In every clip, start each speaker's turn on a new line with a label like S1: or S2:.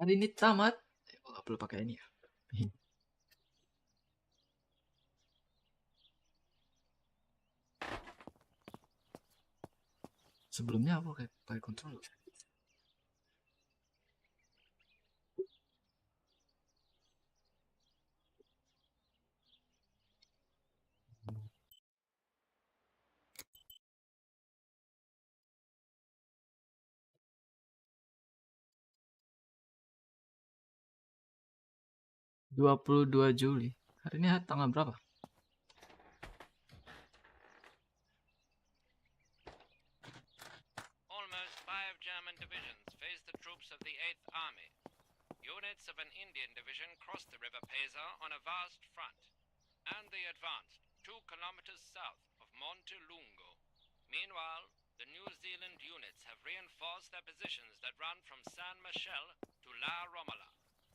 S1: Hari ini tamat. Nggak perlu pakai ini ya. Sebelumnya aku pakai controller. ...22 Juli. Hari ini tanggal berapa?
S2: Almost 5 German divisions face the troops of the 8th Army. Units of an Indian division crossed the River Pesa on a vast front, and they advanced 2 kilometers south of Montelungo. Meanwhile, the New Zealand units have reinforced their positions that run from San Michel to La Romola.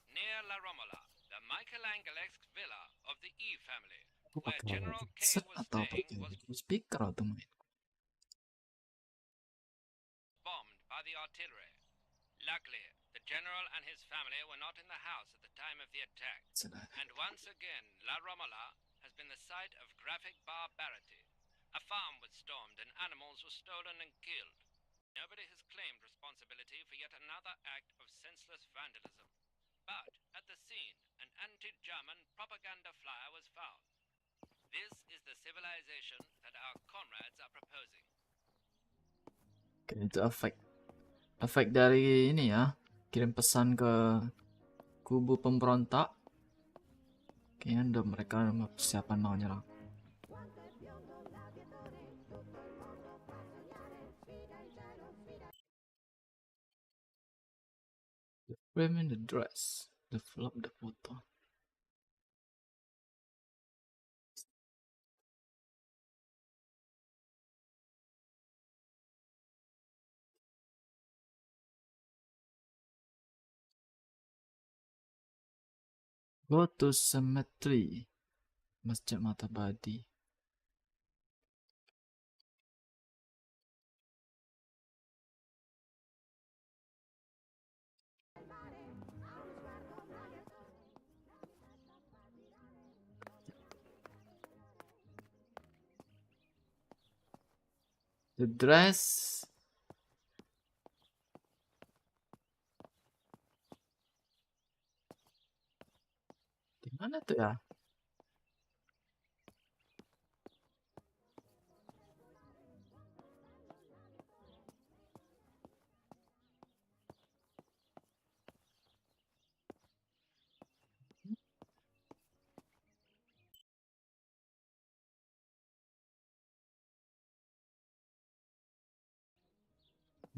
S2: Near La Romola, the Michelangelesque villa of the E family, where General K was staying, was
S1: speaker atau main?
S2: bombed by the artillery. Luckily, the general and his family were not in the house at the time of the attack. And once again, La Romola has been the site of graphic barbarity. A farm was stormed and animals were stolen and killed. Nobody has claimed responsibility for yet another act of senseless vandalism. But at the scene, an anti-German propaganda flyer was found. This is the civilization that our comrades are proposing.
S1: Oke, itu efek dari ini ya, kirim pesan ke kubu pemberontak. Kayaknya udah mereka persiapan mau nyerang. The frame in the dress, develop the photo. Go to cemetery, Masjid Mata Badi. The dress. Di mana tuh ya?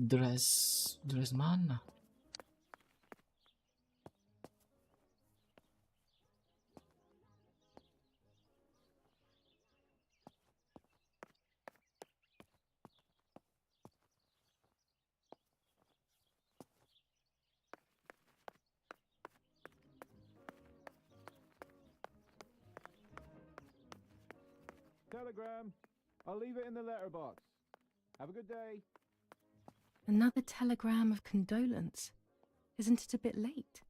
S1: Dress mana?
S3: Telegram. I'll leave it in the letterbox. Have a good day.
S4: Another telegram of condolence. Isn't it a bit late?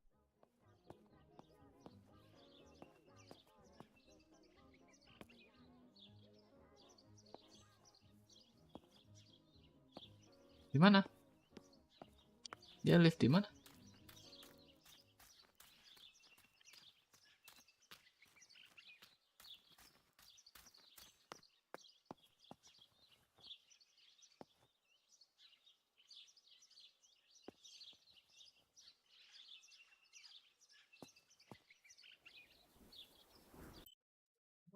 S1: Di mana? Dia live di mana?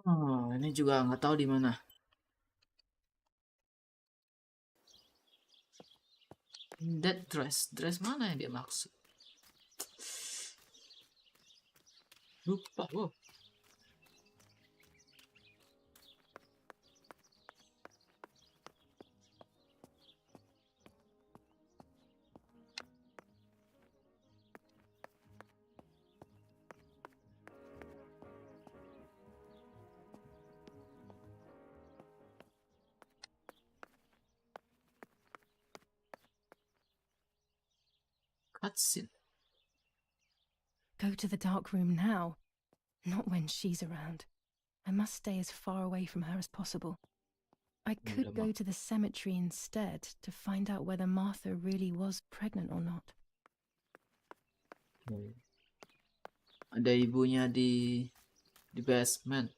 S1: Oh, ini juga nggak tahu di mana. That dress mana yang dia maksud? Lupa, wow. Cutscene.
S4: go to the dark room now. Not when she's around. I must stay as far away from her as possible. I could go to the cemetery instead to find out whether Martha really was pregnant or not.
S1: Ada ibunya di basement.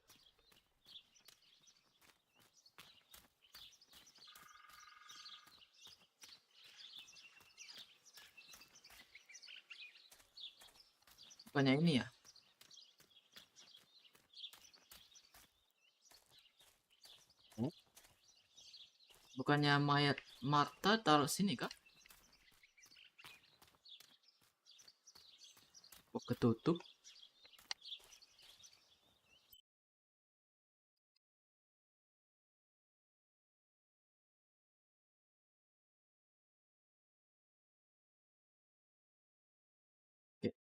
S1: Bukannya ini ya? Bukannya mayat Martha taruh sini kah? Kok ketutup?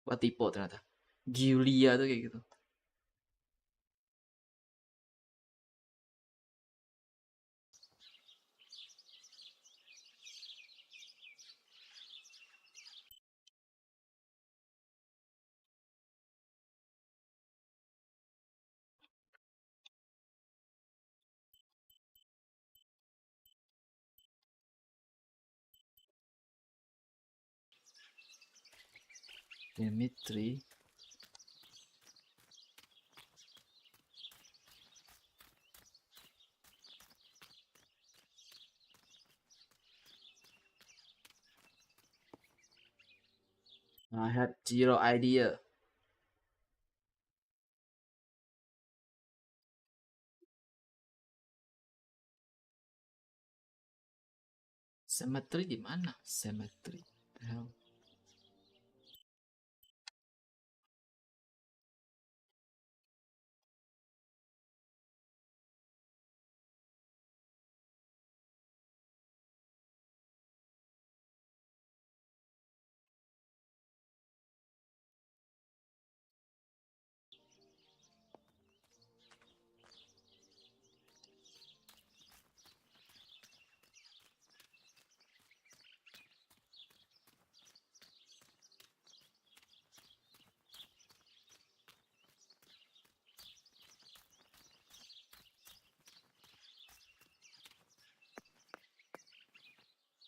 S1: Wah, tipe ternyata. Gullia tuh kayak gitu. Dimitri. I had zero idea. Cemetery di mana? Cemetery. The hell?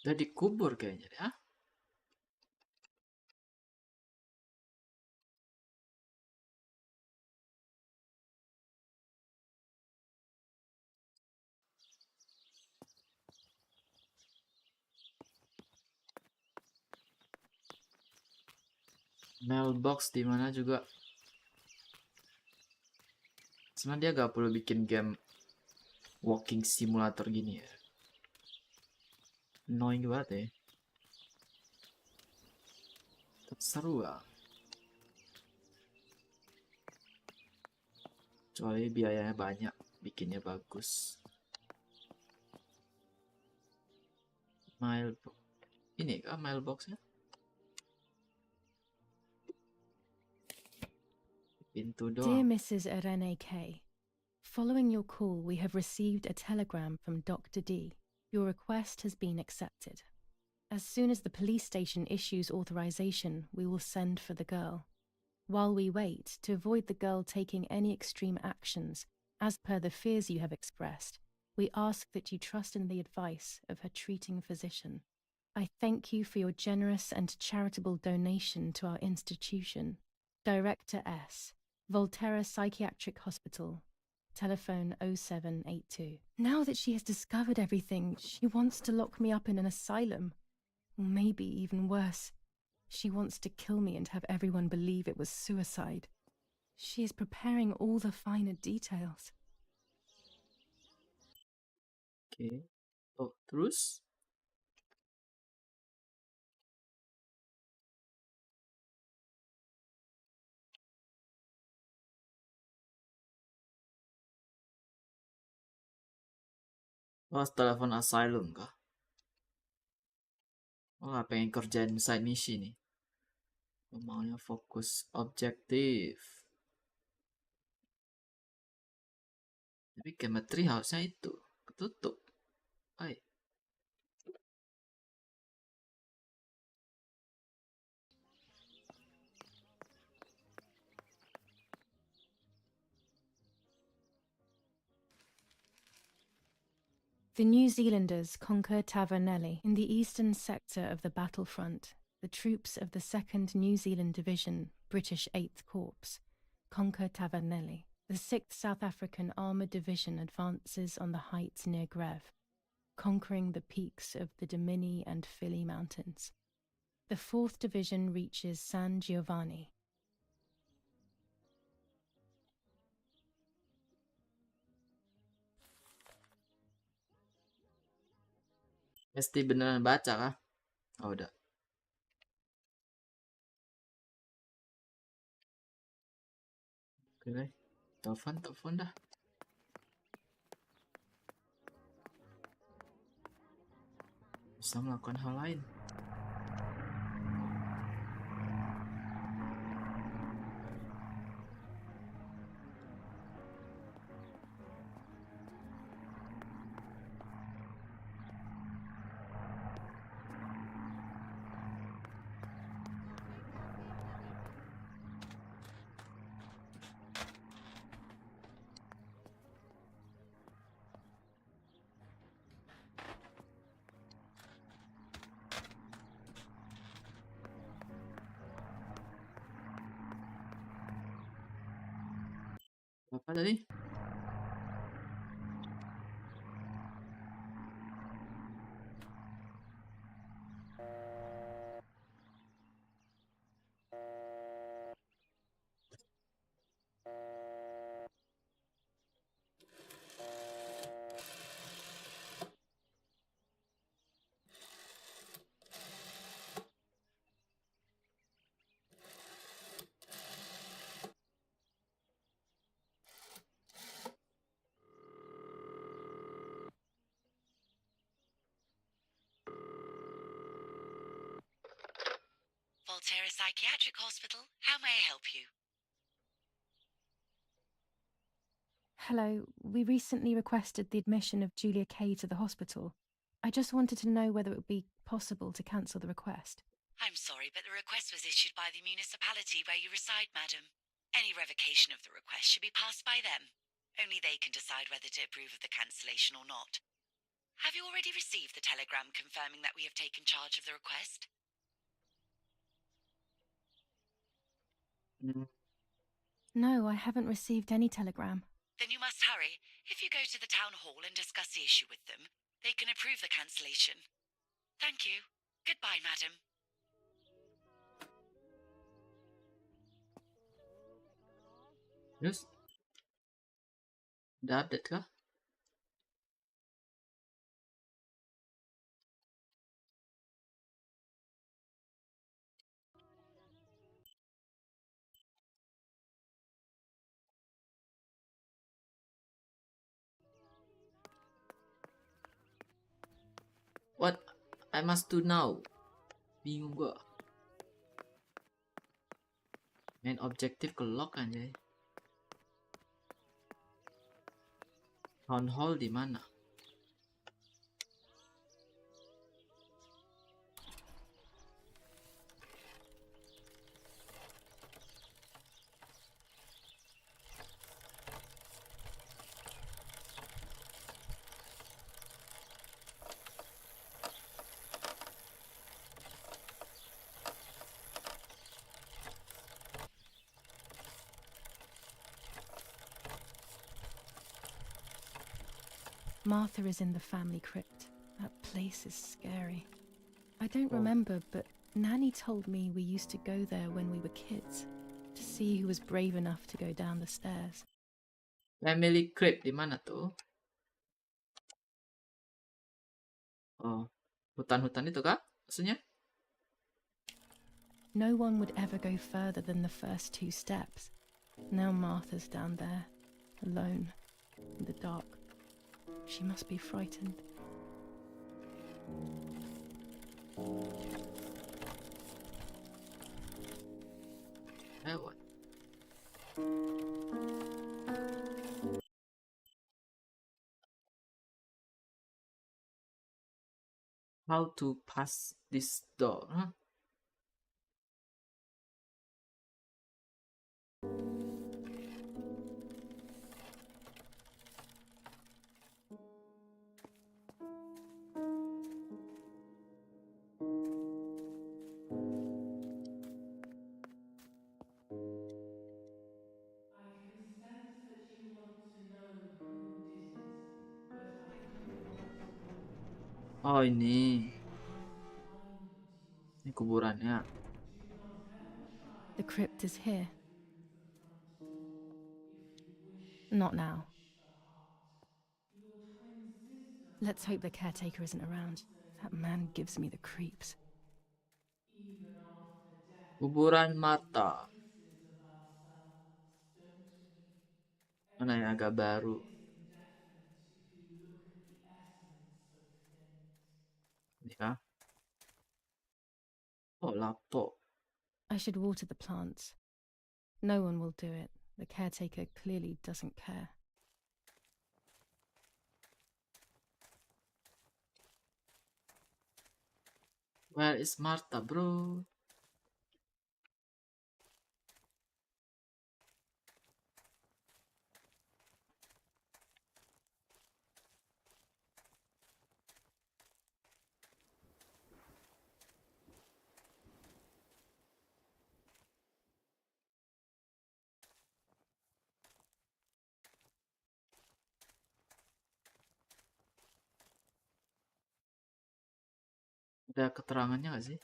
S1: Udah dikubur kayaknya ya. Mailbox di mana juga. Sebenarnya dia gak perlu bikin game walking simulator gini ya. Annoying banget ya. Tapi seru lah. Kecuali biayanya banyak, bikinnya bagus. Mailbox. Ini kah mailboxnya? Pintu doang.
S4: Dear Mrs. Irene K., following your call, we have received a telegram from Dr. D. Your request has been accepted. As soon as the police station issues authorization, we will send for the girl. While we wait, to avoid the girl taking any extreme actions, as per the fears you have expressed, we ask that you trust in the advice of her treating physician. I thank you for your generous and charitable donation to our institution. Director S. Volterra Psychiatric Hospital. Telephone 0782. Now that she has discovered everything, she wants to lock me up in an asylum. Or maybe even worse. She wants to kill me and have everyone believe it was suicide. She is preparing all the finer details.
S1: Oke. Oh, terus? Oh, telepon asylum kah? Oh, nggak pengen kerjain side mission nih. Maunya fokus objektif. Tapi chemistry harusnya itu ketutup. Hai.
S4: The New Zealanders conquer Tavernelli. In the eastern sector of the battlefront, the troops of the 2nd New Zealand Division, British 8th Corps, conquer Tavernelli. The 6th South African Armoured Division advances on the heights near Greve, conquering the peaks of the Dimini and Fili Mountains. The 4th Division reaches San Giovanni.
S1: Mesti beneran baca kah? Oh, udah. Oke deh. Telepon dah. Bisa melakukan hal lain. Apa tadi?
S5: Volterra Psychiatric Hospital. How may I help you?
S4: Hello, we recently requested the admission of Julia Kay to the hospital. I just wanted to know whether it would be possible to cancel the request.
S5: I'm sorry, but the request was issued by the municipality where you reside, madam. Any revocation of the request should be passed by them. Only they can decide whether to approve of the cancellation or not. Have you already received the telegram confirming that we have taken charge of the request?
S4: No, I haven't received any telegram.
S5: Then you must hurry. If you go to the town hall and discuss the issue with them, they can approve the cancellation. Thank you. Goodbye, madam.
S1: Terus? Udah update kah? What I must do now? Bingung gua. Main objektif ke lock aja. Town hall di mana?
S4: Martha is in the family crypt. That place is scary. I don't remember, but Nanny told me we used to go there when we were kids to see who was brave enough to go down the stairs.
S1: Family crypt di mana tuh? Oh, hutan-hutan itu kah? Maksudnya?
S4: No one would ever go further than the first 2 steps. Now Martha's down there, alone, in the dark. She must be frightened.
S1: What? How to pass this door, huh? Oh ini kuburannya.
S4: The crypt is here. Not now. Let's hope the caretaker isn't around. That man gives me the creeps.
S1: Kuburan mata. Mana yang agak baru? Ini kah? Oh, lapo.
S4: I should water the plants. No one will do it. The caretaker clearly doesn't care.
S1: Where is Martha, bro? Ada keterangannya nggak sih?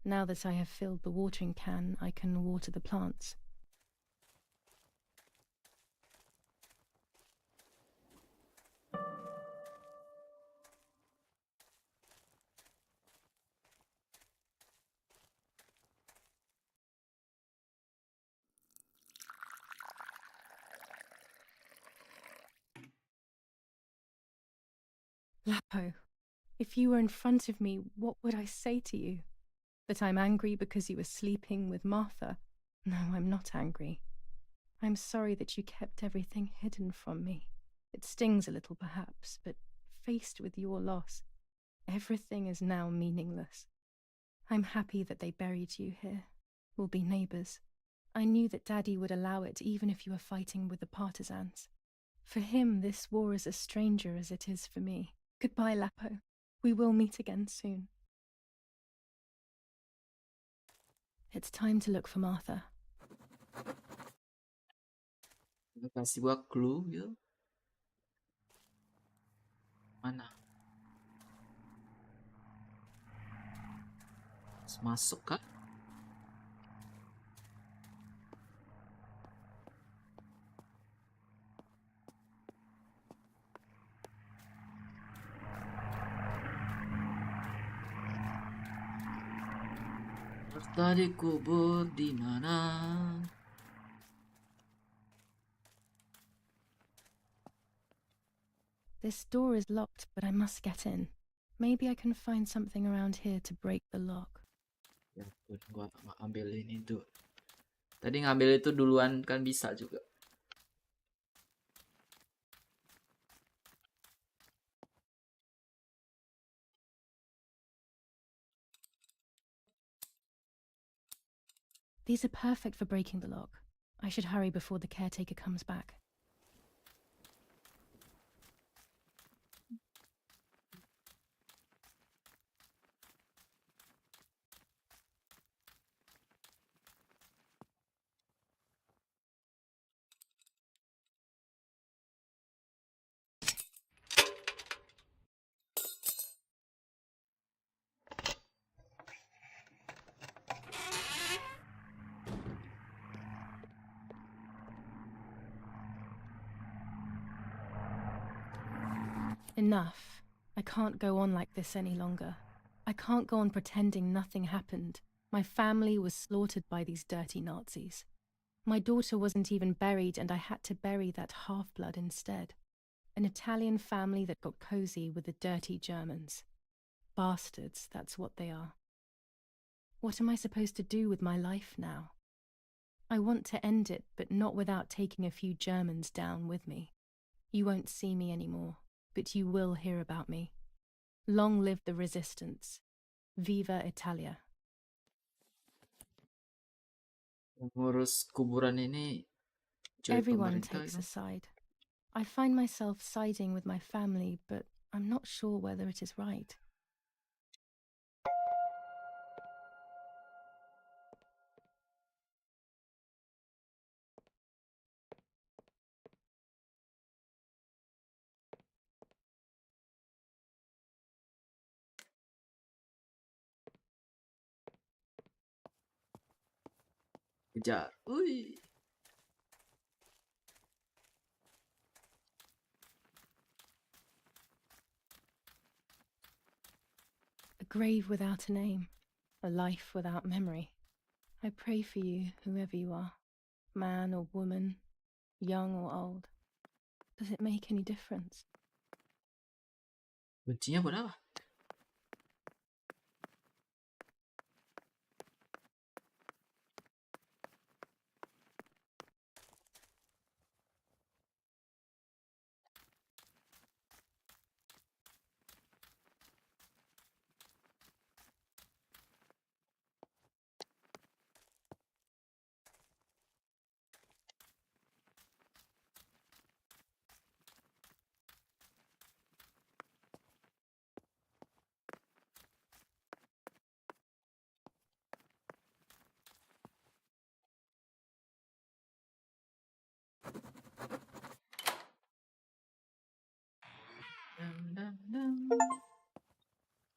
S4: Now that I have filled the watering can, I can water the plants. Lapo, if you were in front of me, what would I say to you? That I'm angry because you were sleeping with Martha? No, I'm not angry. I'm sorry that you kept everything hidden from me. It stings a little, perhaps, but faced with your loss, everything is now meaningless. I'm happy that they buried you here. We'll be neighbours. I knew that Daddy would allow it even if you were fighting with the partisans. For him, this war is a stranger as it is for me. Goodbye, Lapo. We will meet again soon. It's time to look for Martha.
S1: Kasih gua clue gitu. Mana? Harus masuk kah? Martha dikubur di mana?
S4: This door is locked, but I must get in. Maybe I can find something around here to break the lock.
S1: Ya, gua ambilin itu. Tadi ngambil itu duluan kan bisa juga.
S4: These are perfect for breaking the lock. I should hurry before the caretaker comes back. Enough. I can't go on like this any longer. I can't go on pretending nothing happened. My family was slaughtered by these dirty Nazis. My daughter wasn't even buried, and I had to bury that half-blood instead. An Italian family that got cozy with the dirty Germans. Bastards, that's what they are. What am I supposed to do with my life now? I want to end it, but not without taking a few Germans down with me. You won't see me anymore, but you will hear about me. Long live the resistance. Viva Italia.
S1: Ngurus kuburan ini cewek
S4: Everyone
S1: pemerintah
S4: takes
S1: itu.
S4: a side. I find myself siding with my family, but I'm not sure whether it is right.
S1: Kejar. Wih.
S4: A grave without a name, a life without memory. I pray for you, whoever you are, man or woman, young or old. Does it make any difference?
S1: Kuncinya buat apa?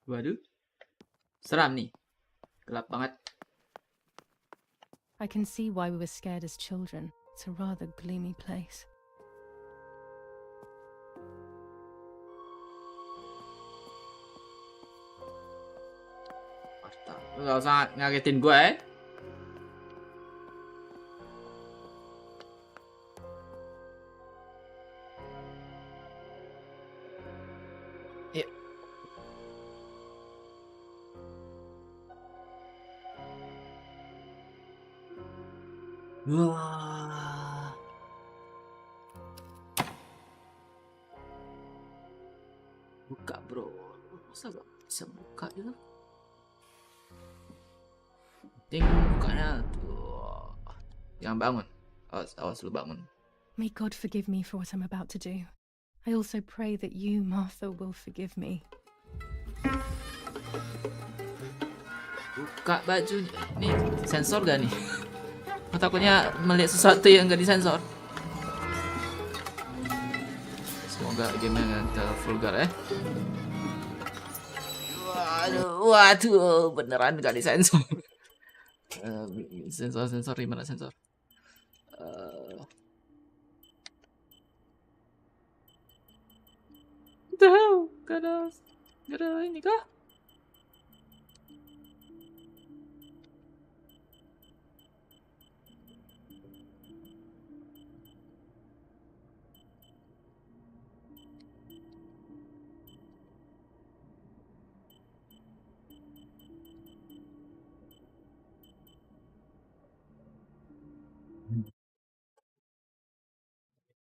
S1: Waduh, seram nih, gelap banget.
S4: I can see why we were scared as children. It's a rather gloomy place.
S1: Gak usah ngagetin gue ya. Wah. Buka bro. Masa gak bisa buka gitu? Bukanya tuh. Jangan bangun. Awas lu bangun.
S4: May God forgive me for what I'm about to do. I also pray that you, Martha, will forgive me.
S1: Buka baju. Nih, sensor gak nih? Takutnya melihat sesuatu yang gak disensor. Semoga gamenya gak terlalu vulgar ya. Waduh, beneran gak disensor. Sensor gimana sensor? Tahu, gak ada ini kah?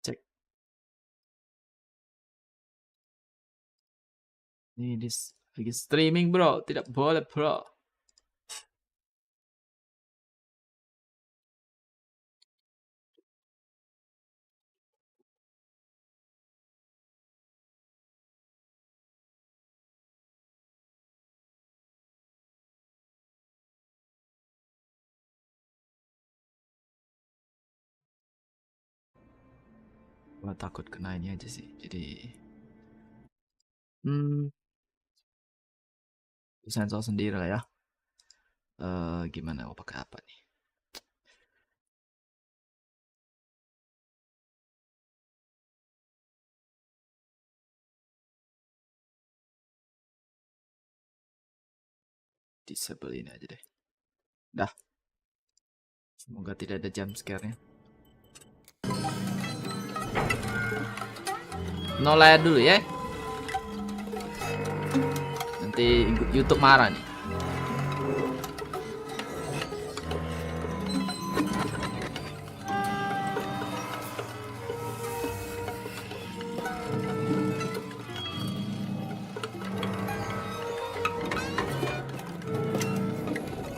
S1: Cek. Ini lagi streaming bro, tidak boleh bro. Gua takut kena ini aja sih, jadi sensor sendiri lah ya. Gimana mau pakai apa nih? Disable ini aja deh. Dah. Semoga tidak ada jump scare-nya. No layar dulu ya. Nanti YouTube marah nih.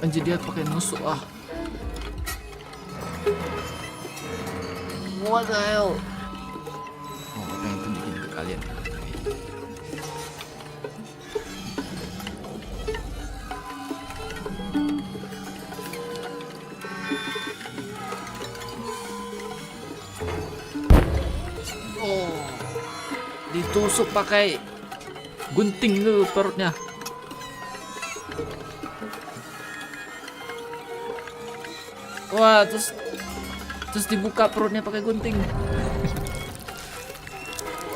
S1: Anjir, dia pakai nusuk ah. What the hell? Oh, apa yang tunjukin ke kalian? Oh, ditusuk pakai gunting ke perutnya. Wah, terus dibuka perutnya pakai gunting.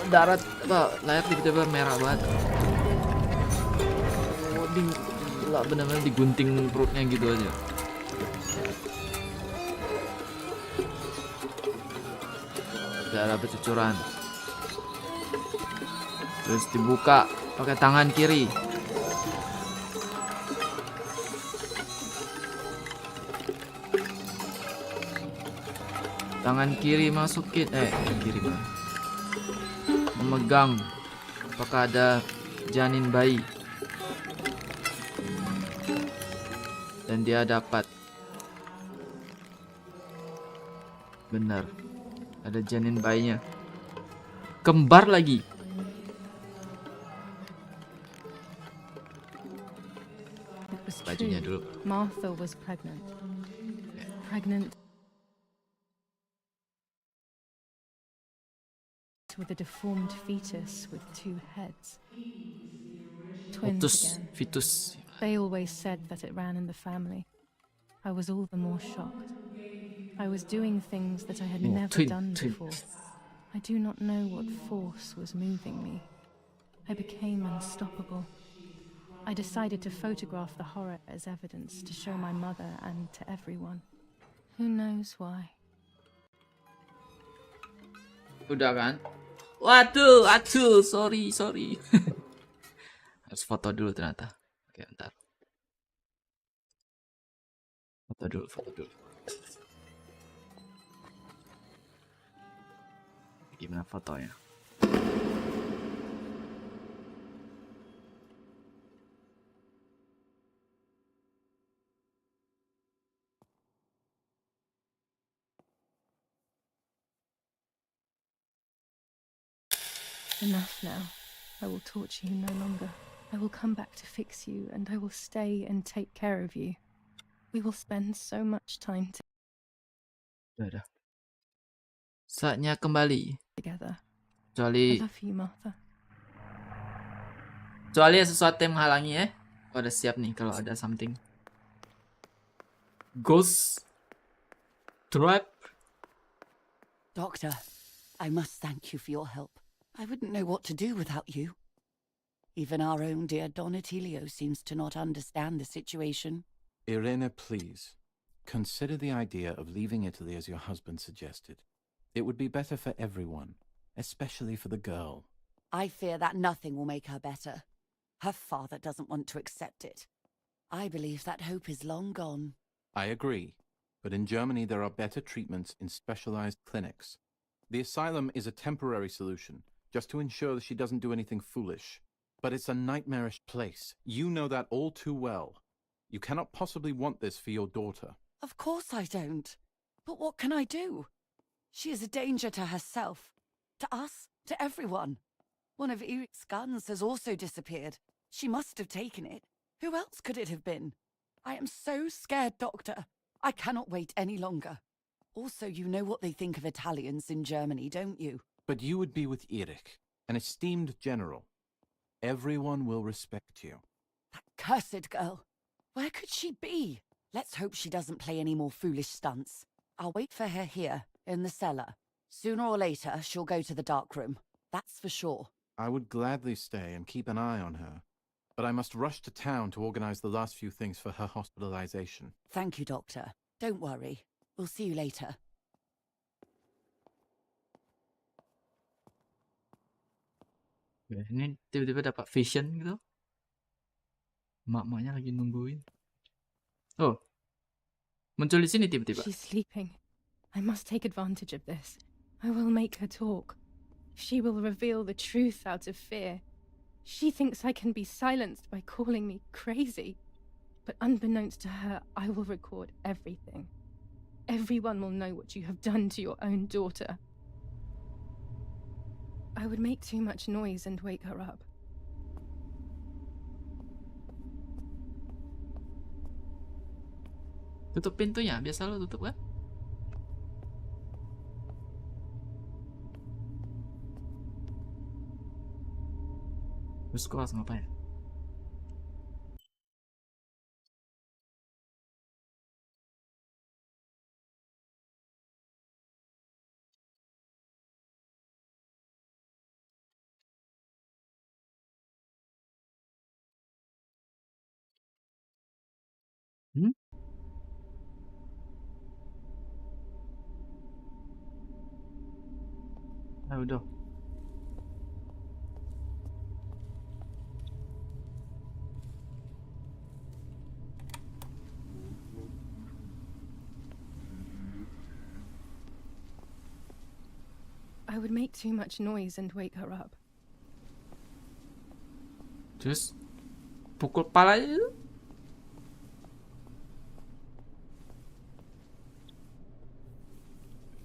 S1: Darah apa, layar tiba-tiba merah banget. Oh, gila, benar-benar digunting perutnya gitu aja. Darah bercucuran. Terus dibuka pakai tangan kiri. Tangan kiri masukin, kiri mana? Memegang. Apakah ada janin bayi? Dan dia dapat. Benar. Ada janin bayinya. Kembar lagi. Bajunya dulu.
S4: Martha was pregnant. Pregnant with a deformed fetus with 2 heads. Twins again.
S1: Fetus.
S4: They always said that it ran in the family. I was all the more shocked. I was doing things that I had never done before. I do not know what force was moving me. I became unstoppable. I decided to photograph the horror as evidence to show my mother and to everyone. Who knows why?
S1: Udah kan? Waduh, sorry. Harus foto dulu ternyata. Oke, bentar. Foto dulu. Gimana fotonya?
S4: Enough now. I will torture you no longer. I will come back to fix you, and I will stay and take care of you. We will spend so much time
S1: Udah. Saatnya kembali.
S4: together.
S1: Kecuali
S4: I love you, Martha.
S1: ada sesuatu yang menghalangi ya. Aku udah siap nih kalau ada something. Ghost Trap.
S5: Doctor, I must thank you for your help. I wouldn't know what to do without you. Even our own dear Don Attilio seems to not understand the situation.
S3: Irene, please. Consider the idea of leaving Italy as your husband suggested. It would be better for everyone, especially for the girl.
S5: I fear that nothing will make her better. Her father doesn't want to accept it. I believe that hope is long gone.
S3: I agree, but in Germany there are better treatments in specialized clinics. The asylum is a temporary solution, just to ensure that she doesn't do anything foolish. But it's a nightmarish place. You know that all too well. You cannot possibly want this for your daughter.
S5: Of course I don't. But what can I do? She is a danger to herself, to us, to everyone. One of Eric's guns has also disappeared. She must have taken it. Who else could it have been? I am so scared, Doctor. I cannot wait any longer. Also, you know what they think of Italians in Germany, don't you?
S3: But you would be with Eric, an esteemed general. Everyone will respect you.
S5: That cursed girl. Where could she be? Let's hope she doesn't play any more foolish stunts. I'll wait for her here, in the cellar. Sooner or later, she'll go to the dark room. That's for sure.
S3: I would gladly stay and keep an eye on her. But I must rush to town to organize the last few things for her hospitalization.
S5: Thank you, Doctor. Don't worry. We'll see you later.
S1: Ini tiba-tiba dapat vision gitu. Mak-maknya lagi nungguin. Oh. Muncul di sini tiba-tiba.
S4: She's sleeping. I must take advantage of this. I will make her talk. She will reveal the truth out of fear. She thinks I can be silenced by calling me crazy. But unbeknownst to her, I will record everything. Everyone will know what you have done to your own daughter. I would make too much noise and wake her up.
S1: Tutup pintunya, biasa lo tutup kan? Terus kau harus ngapain? Ah, udah.
S4: I would make too much noise and wake her up.
S1: Terus pukul kepalanya itu.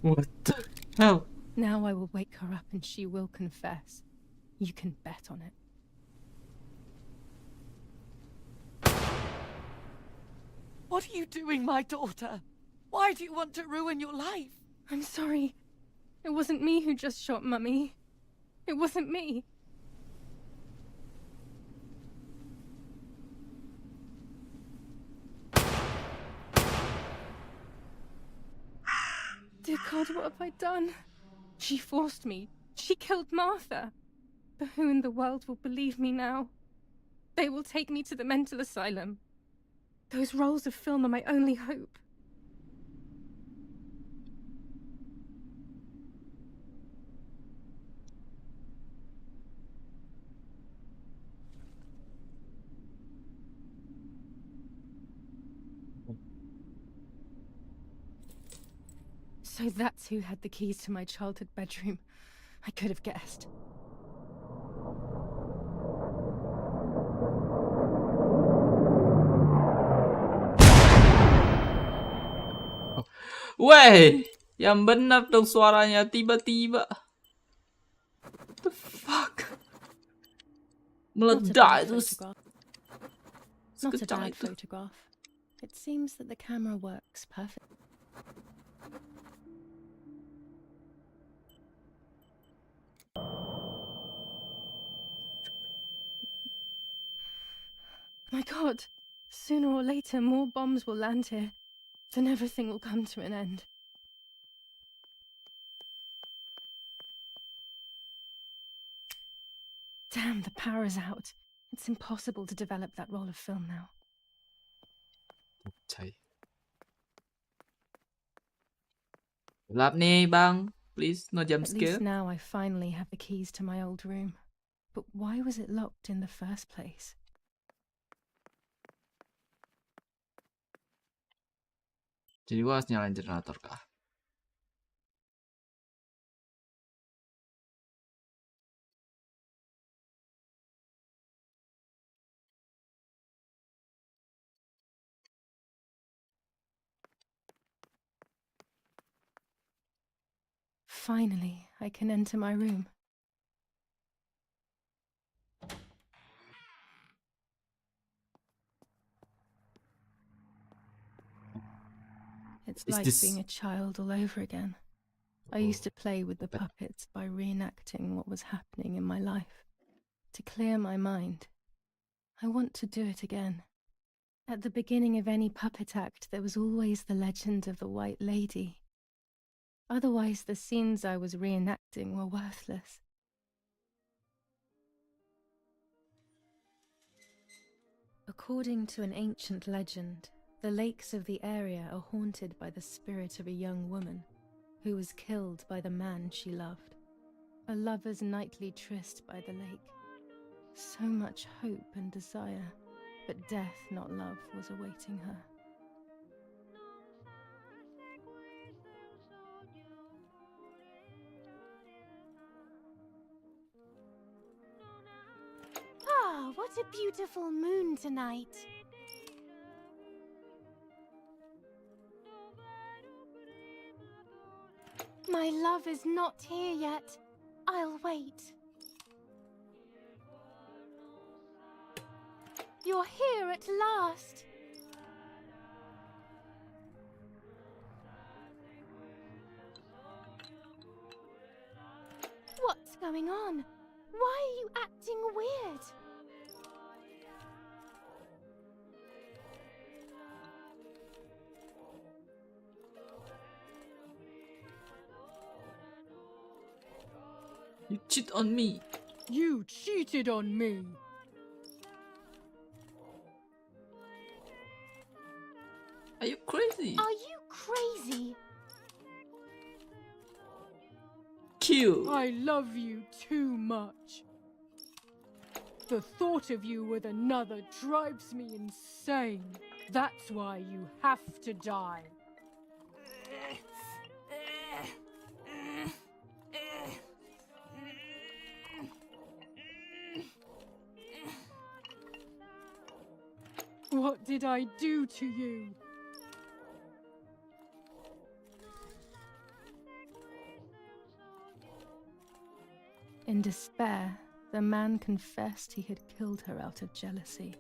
S1: What the hell?
S4: Now I will wake her up and she will confess. You can bet on it.
S6: What are you doing, my daughter? Why do you want to ruin your life?
S4: I'm sorry. It wasn't me who just shot Mummy. It wasn't me. Dear God, what have I done? She forced me. She killed Martha. But who in the world will believe me now? They will take me to the mental asylum. Those rolls of film are my only hope. So that's who had the keys to my childhood bedroom. I could have guessed.
S1: Weh, yang benar dong suaranya tiba-tiba. What the fuck? Meledak itu.
S4: Not a bad photograph. It seems that the camera works perfect. My God, sooner or later more bombs will land here. Then everything will come to an end. Damn, the power's out. It's impossible to develop that roll of film now.
S1: Gelap nih bang, please no jump
S4: At
S1: scare.
S4: least now I finally have the keys to my old room. But why was it locked in the first place?
S1: Jadi gua harus nyalain generator kah?
S4: Finally, I can enter my room. It's like being a child all over again. I used to play with the puppets by reenacting what was happening in my life. To clear my mind. I want to do it again. At the beginning of any puppet act, there was always the legend of the White Lady. Otherwise, the scenes I was reenacting were worthless. According to an ancient legend, the lakes of the area are haunted by the spirit of a young woman who was killed by the man she loved. A lover's nightly tryst by the lake. So much hope and desire, but death, not love, was awaiting her.
S7: Ah, what a beautiful moon tonight.
S4: My love is not here yet. I'll wait. You're here at last. What's going on? Why are you acting weird?
S1: You cheat on me.
S6: You cheated on me.
S1: Are you crazy?
S4: Are you crazy?
S1: Kill.
S6: I love you too much. The thought of you with another drives me insane. That's why you have to die. What did I do to you?
S4: In despair, the man confessed he had killed her out of jealousy.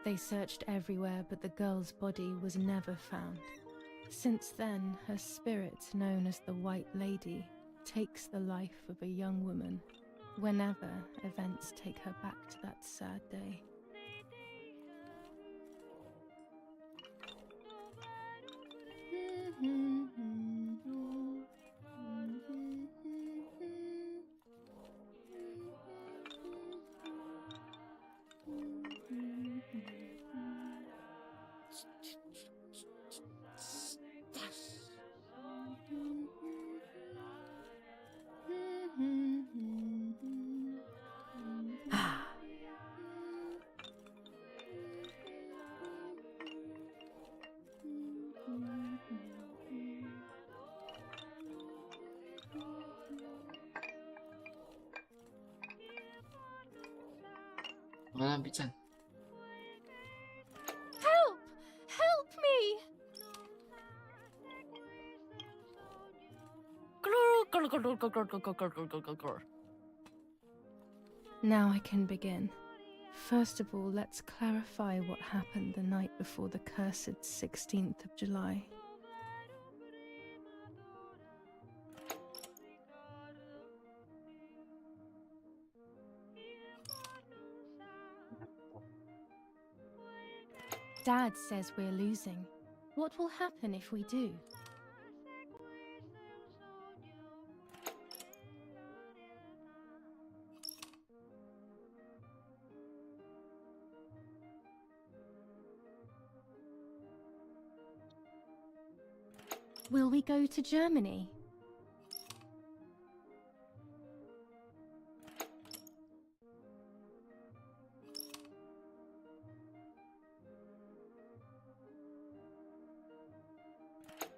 S4: They searched everywhere, but the girl's body was never found. Since then, her spirit, known as the White Lady, takes the life of a young woman whenever events take her back to that sad day.
S1: Malah bicara.
S4: Help! Help me! Now I can begin. First of all, let's clarify what happened the night before the cursed 16th of July. Dad says we're losing. What will happen if we do? Will we go to Germany?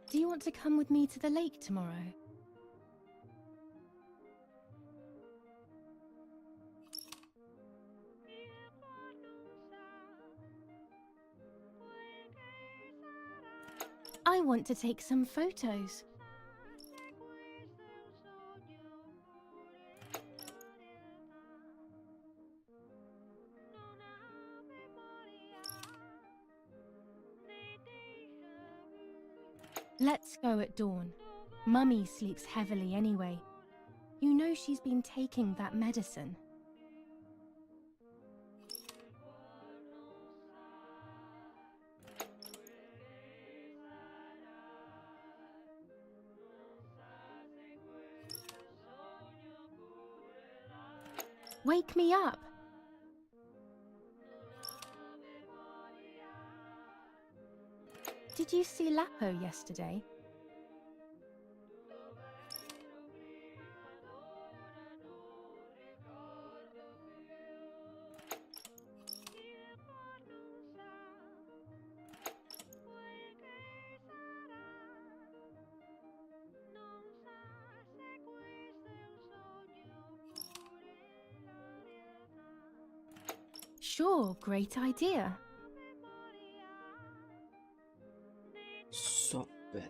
S4: Do you want to come with me to the lake tomorrow? I want to take some photos. Let's go at dawn. Mummy sleeps heavily anyway. You know she's been taking that medicine. Wake me up! Did you see Lapo yesterday? Sure, great idea.
S1: So bad.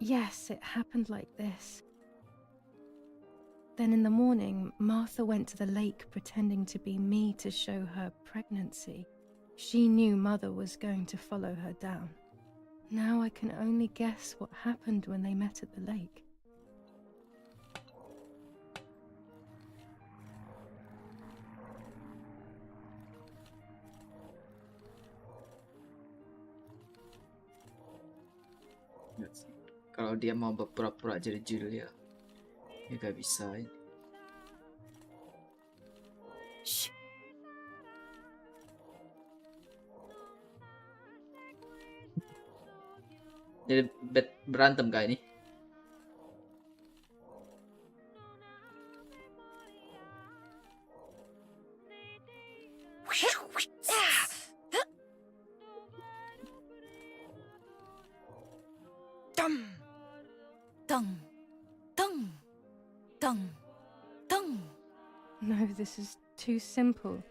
S4: Yes, it happened like this. Then in the morning, Martha went to the lake pretending to be me to show her pregnancy. She knew Mother was going to follow her down. Now I can only guess what happened when they met at the lake.
S1: Kalau dia mau berpura-pura jadi Gullia, ya gak bisa ini.
S4: Shh.
S1: Jadi berantem kah ini?
S4: No, this is too simple.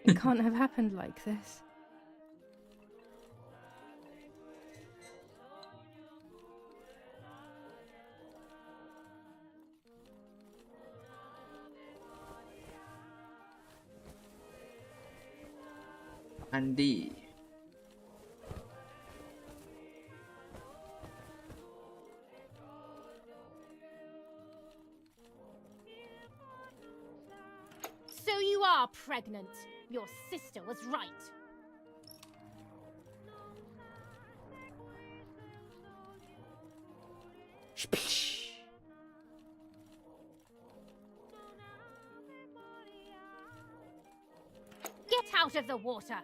S4: It can't have happened like this.
S1: Andi.
S6: So you are pregnant. Your sister was right. Get out of the water.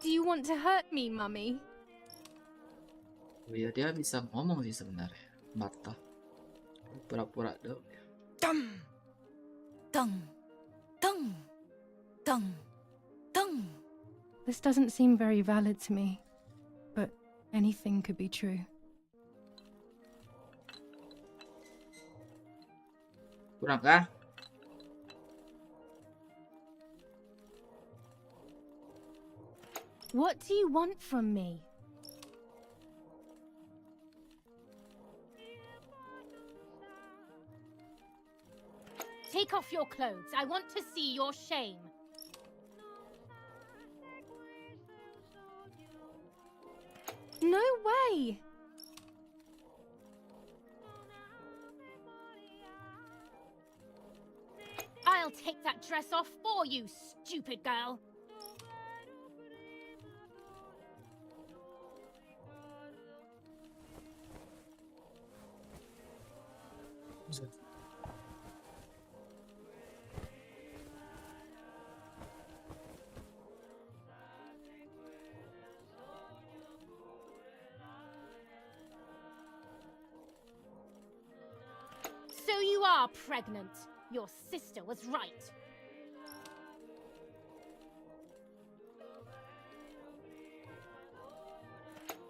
S4: Do you want to hurt me, Mummy?
S1: Oh iya, dia bisa ngomong sih sebenarnya. Martha. Pura-pura dong.
S5: Dum, dung, dung, dung, dung.
S4: This doesn't seem very valid to me, but anything could be true.
S1: Kurang kah?
S4: What do you want from me?
S6: Take off your clothes. I want to see your shame.
S4: No way!
S6: I'll take that dress off for you, stupid girl. So you are pregnant. Your sister was right.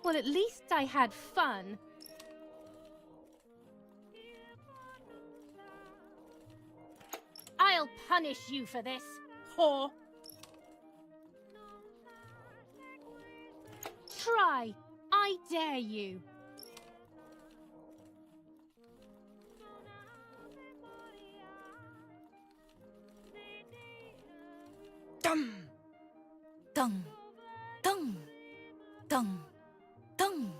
S4: Well, at least I had fun.
S6: I'll punish you for this, whore.
S4: Try. I dare you.
S5: Dung, dung, dung, dung.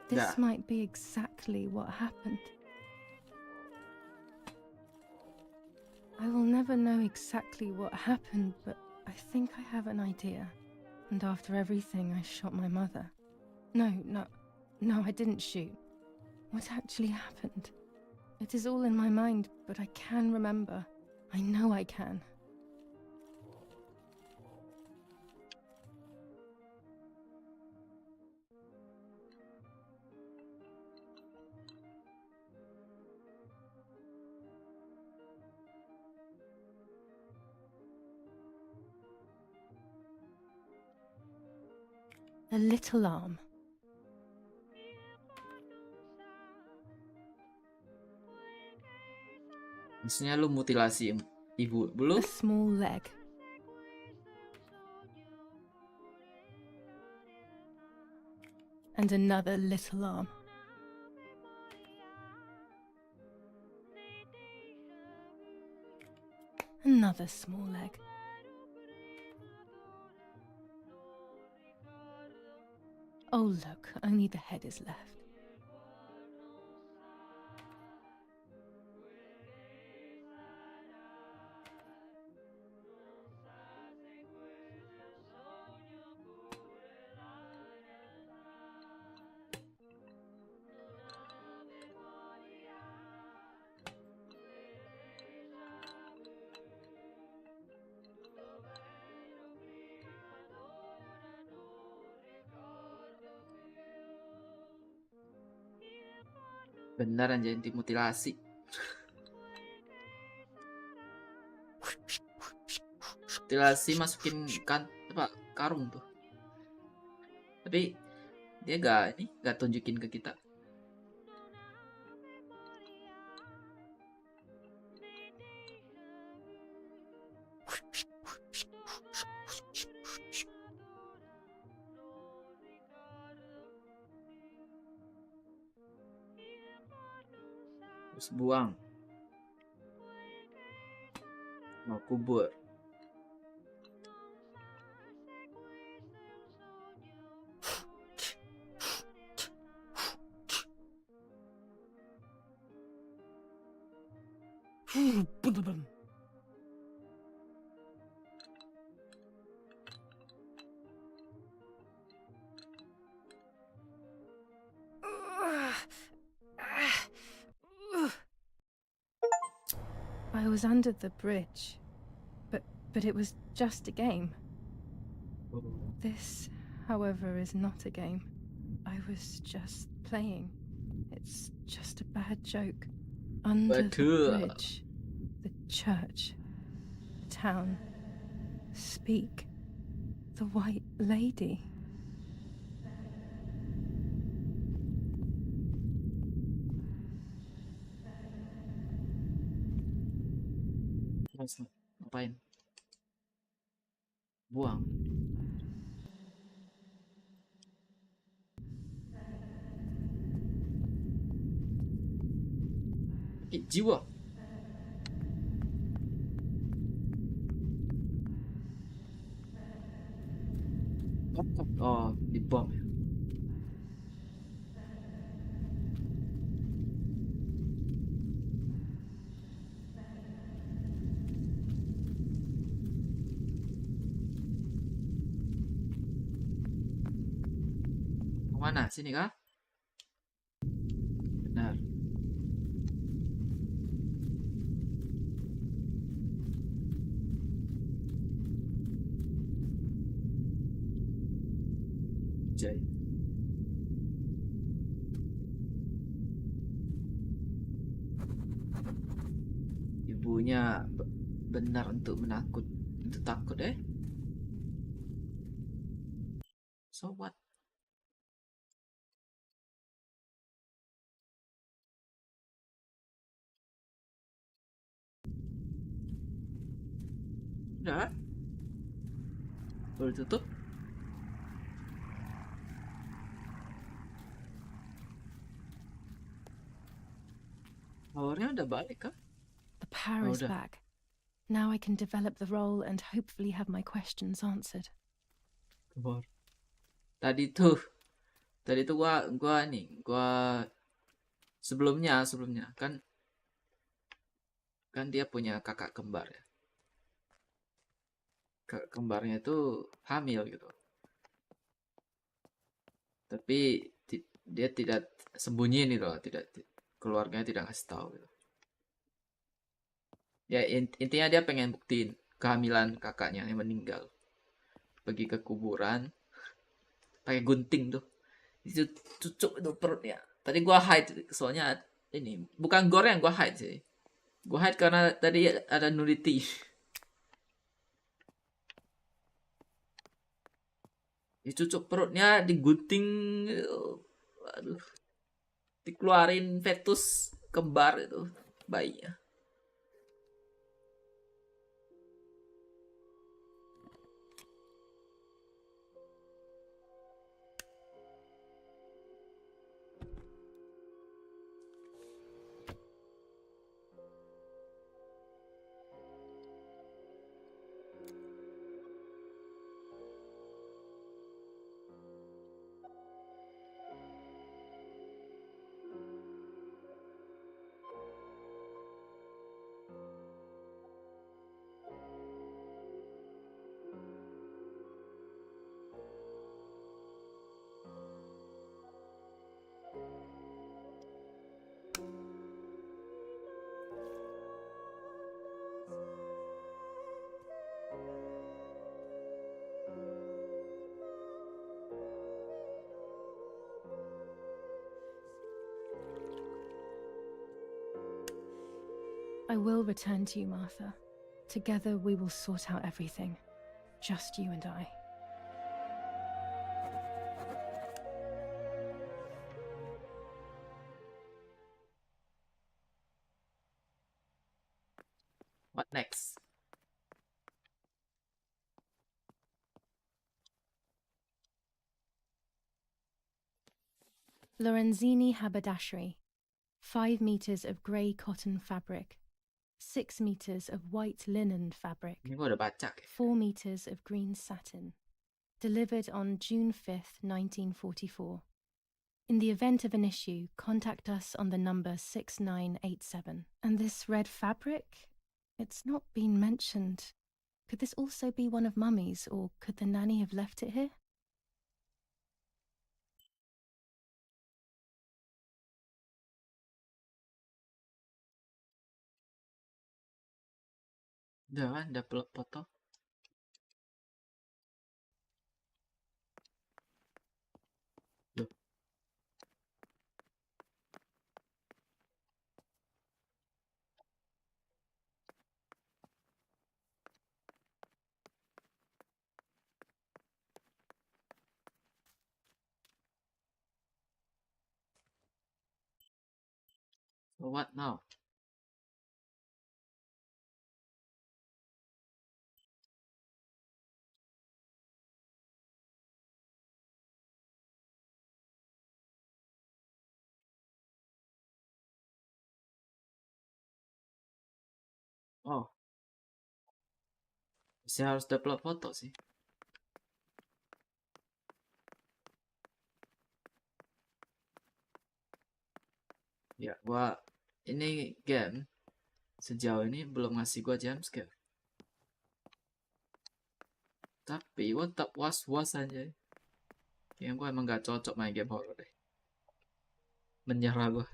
S4: This
S1: Yeah.
S4: might be exactly what happened. I will never know exactly what happened, but I think I have an idea. And after everything, I shot my mother. No, I didn't shoot. What actually happened? It is all in my mind, but I can remember. I know I can. A little arm.
S1: Maksudnya lu mutilasi ibu
S4: A
S1: belum?
S4: small leg. And another little arm. Another small leg. Oh look, only the head is left.
S1: Benar anjir dimutilasi. Mutilasi masukin karung tuh. Tapi dia gak tunjukin ke kita. Terus buang. Mau kubur.
S4: I was under the bridge, but it was just a game. This, however, is not a game. I was just playing. It's just a bad joke. Under
S1: Bantu.
S4: the bridge, the church, the town, speak, the white lady.
S1: Terus ngapain? Buang. Jiwa. Oh, di bom ya. Mana? Sini kah? Benar. Jai. Ibunya benar untuk takut So what? Udah? Boleh tutup? Powernya udah balik kah?
S4: The power is
S1: udah.
S4: back. Now I can develop the role and hopefully have my questions answered.
S1: Power. Tadi tuh gua sebelumnya kan dia punya kakak kembar ya. Kakak kembarnya itu hamil gitu. Tapi dia tidak sembunyiin gitu loh, keluarganya tidak ngasih tahu gitu. Ya intinya dia pengen buktiin kehamilan kakaknya yang meninggal. Pergi ke kuburan pakai gunting tuh. Itu cucuk itu perutnya. Tadi gua hide soalnya ini bukan gore yang gua hide sih. Gua hide karena tadi ada nudity. Cucuk perutnya digunting, aduh, dikeluarin fetus kembar itu bayinya.
S4: I will return to you, Martha. Together we will sort out everything. Just you and I.
S1: What next?
S4: Lorenzini haberdashery. 5 meters of grey cotton fabric. 6 meters of white linen fabric.
S1: Ini gua udah baca.
S4: 4 meters of green satin. Delivered on June 5th, 1944. In the event of an issue, contact us on the number 6987. And this red fabric? It's not been mentioned. Could this also be one of Mummy's, or could the nanny have left it here?
S1: Udah kan, udah peluk foto. Loh. So what now? Oh, masih harus upload foto sih. Ya, gua ini game sejauh ini belum ngasih gua jumpscare. Tapi gua tak was-was aja. Kayaknya gua emang gak cocok main game horror deh. Menyerah gua.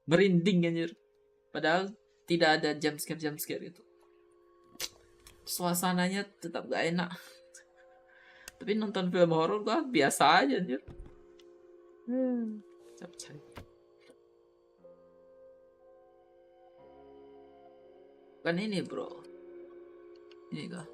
S1: Merinding anjir. Padahal tidak ada jumpscare itu. Suasananya tetap gak enak. Tapi nonton film horor gua biasa aja anjir. Capcay. Kan ini bro. Ini kah?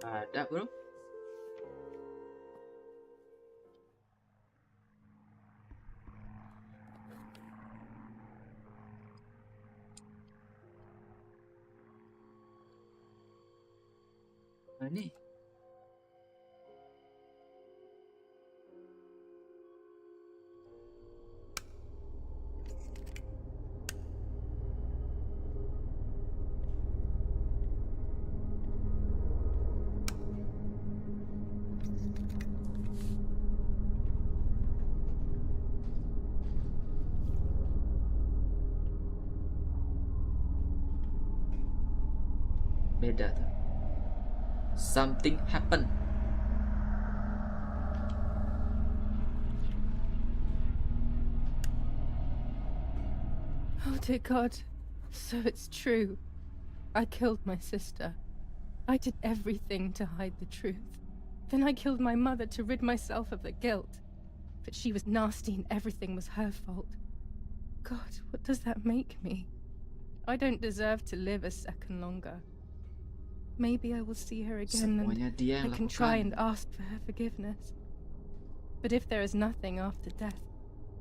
S1: Ada bro. Nah, ini. Beda tuh. Something happened.
S6: Oh dear God. So it's true. I killed my sister. I did everything to hide the truth. Then I killed my mother to rid myself of the guilt. But she was nasty and everything was her fault. God, what does that make me? I don't deserve to live a second longer. Maybe I will see her again
S1: Semuanya
S6: and
S1: dia
S6: I
S1: yang
S6: can try
S1: lakukan.
S6: and ask for her forgiveness. But if there is nothing after death,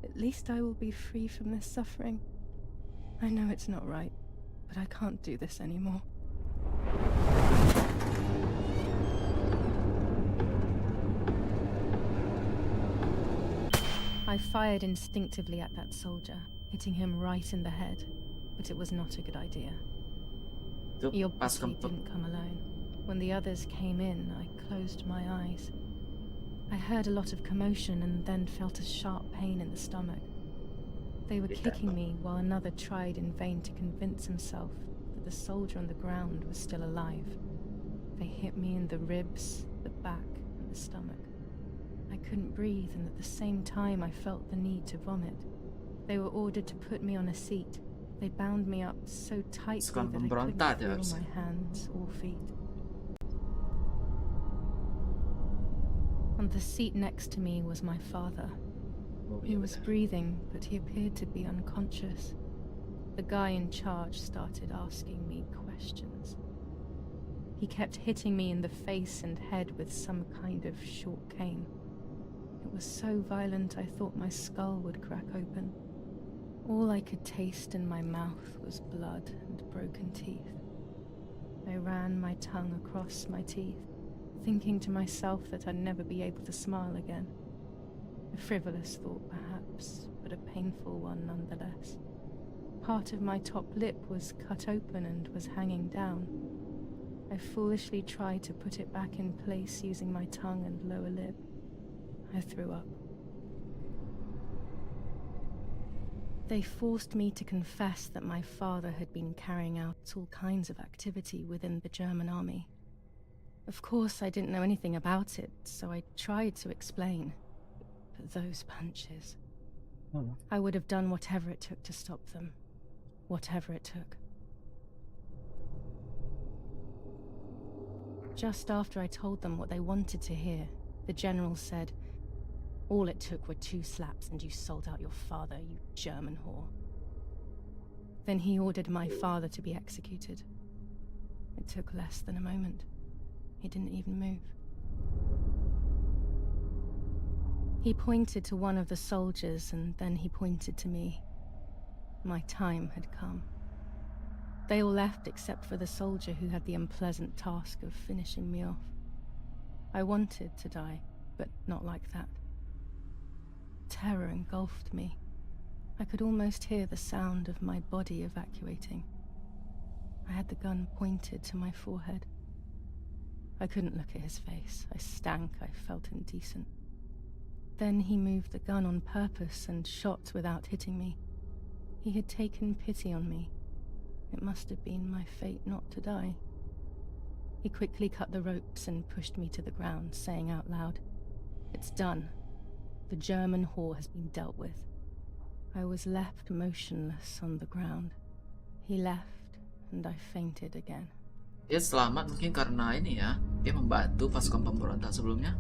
S6: at least I will be free from this suffering. I know it's not right, but I can't do this anymore. I fired instinctively at that soldier, hitting him right in the head, but it was not a good idea.
S1: Itu
S6: He
S1: pas
S6: obviously
S1: kempet.
S6: didn't come alone. When the others came in, I closed my eyes. I heard a lot of commotion and then felt a sharp pain in the stomach. They were kicking me while another tried in vain to convince himself that the soldier on the ground was still alive. They hit me in the ribs, the back, and the stomach. I couldn't breathe, and at the same time I felt the need to vomit. They were ordered to put me on a seat. They bound me up so tightly
S1: Suka
S6: that I
S1: pemberontak
S6: couldn't
S1: dia
S6: feel
S1: harusnya.
S6: my hands or feet. On the seat next to me was my father.
S1: Oh,
S6: He
S1: iya
S6: was
S1: benar.
S6: breathing, but he appeared to be unconscious. The guy in charge started asking me questions. He kept hitting me in the face and head with some kind of short cane. It was so violent I thought my skull would crack open. All I could taste in my mouth was blood and broken teeth. I ran my tongue across my teeth, thinking to myself that I'd never be able to smile again. A frivolous thought, perhaps, but a painful one nonetheless. Part of my top lip was cut open and was hanging down. I foolishly tried to put it back in place using my tongue and lower lip. I threw up. They forced me to confess that my father had been carrying out all kinds of activity within the German army. Of course, I didn't know anything about it, so I tried to explain. But those punches...
S1: Oh.
S6: I would have done whatever it took to stop them. Whatever it took. Just after I told them what they wanted to hear, the general said, "All it took were 2 slaps and you sold out your father, you German whore." Then he ordered my father to be executed. It took less than a moment. He didn't even move. He pointed to one of the soldiers and then he pointed to me. My time had come. They all left except for the soldier who had the unpleasant task of finishing me off. I wanted to die, but not like that. Terror engulfed me. I could almost hear the sound of my body evacuating. I had the gun pointed to my forehead. I couldn't look at his face. I stank. I felt indecent. Then he moved the gun on purpose and shot without hitting me. He had taken pity on me. It must have been my fate not to die. He quickly cut the ropes and pushed me to the ground, saying out loud, "It's done. The German whore has been dealt with." I was left motionless on the ground. He left, and I fainted again.
S1: Dia selamat mungkin karena ini ya, dia membantu pasukan pemberontak sebelumnya.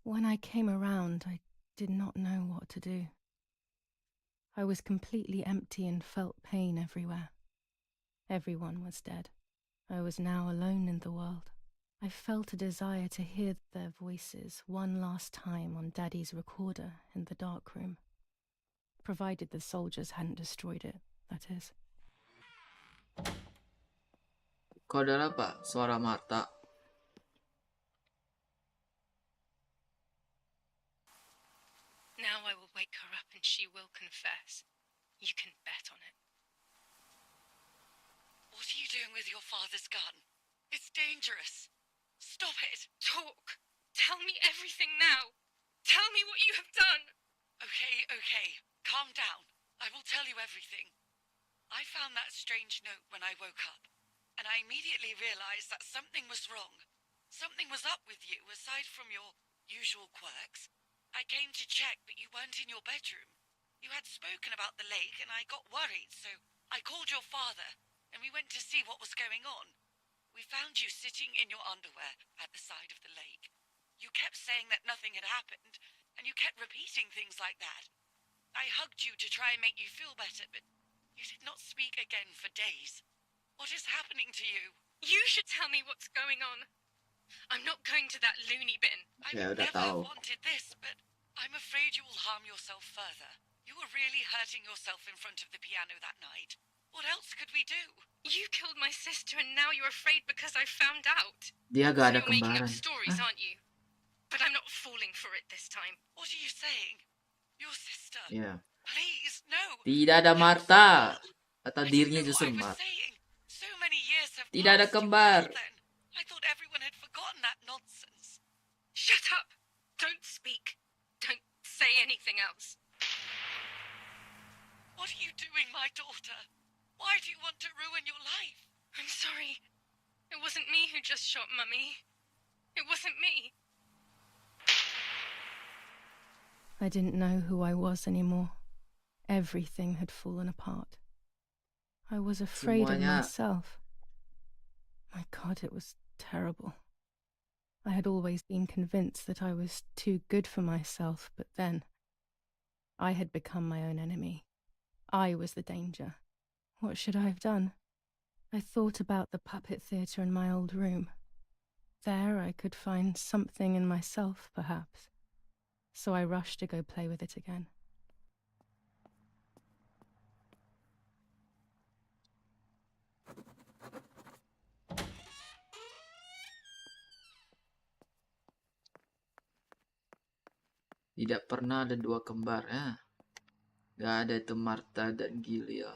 S6: When I came around, I did not know what to do. I was completely empty and felt pain everywhere. Everyone was dead. I was now alone in the world. I felt a desire to hear their voices one last time on Daddy's recorder in the dark room. Provided the soldiers hadn't destroyed it, that is.
S1: Kode apa? Suara mata.
S6: Now I will wake her up and she will confess. You can bet on it.
S5: What are you doing with your father's gun? It's dangerous. Stop it.
S6: Talk! Tell me everything now! Tell me what you have done!
S5: Okay. Calm down. I will tell you everything. I found that strange note when I woke up, and I immediately realized that something was wrong. Something was up with you, aside from your usual quirks. I came to check, but you weren't in your bedroom. You had spoken about the lake, and I got worried, so I called your father, and we went to see what was going on. We found you sitting in your underwear at the side of the lake. You kept saying that nothing had happened, and you kept repeating things like that. I hugged you to try and make you feel better, but you did not speak again for days. What is happening to you?
S6: You should tell me what's going on. I'm not going to that loony bin.
S5: I
S1: Ya,
S5: would
S1: udah
S5: never
S1: tahu.
S5: have wanted this, but I'm afraid you will harm yourself further. You were really hurting yourself in front of the piano that night. What else could we do?
S6: You killed my sister and now you're afraid because I found out.
S1: Dia gak ada
S6: So you're making up
S1: kembaran.
S6: stories,
S1: Hah?
S6: aren't you? But I'm not falling for it this time.
S5: What are you saying? Your sister?
S1: Ya.
S5: Please, no.
S1: Tidak ada Marta. Atau
S5: I didn't
S1: dirinya
S5: know what
S1: justru
S5: I was
S1: Marta.
S5: saying. So many years have
S1: Tidak ada
S5: passed. You were
S1: kembar.
S5: ill then. I thought everyone had forgotten that nonsense.
S6: Shut up! Don't speak. Don't say anything else.
S5: What are you doing, my daughter? Why do you want to ruin your life?
S6: I'm sorry. It wasn't me who just shot Mummy. It wasn't me. I didn't know who I was anymore. Everything had fallen apart. I was afraid of
S1: Semuanya.
S6: myself. My God, it was terrible. I had always been convinced that I was too good for myself, but then I had become my own enemy. I was the danger. What should I have done? I thought about the puppet theatre in my old room. There I could find something in myself, perhaps. So I rushed to go play with it again.
S1: Tidak pernah ada dua kembar ya. Gak ada itu Marta dan Gullia.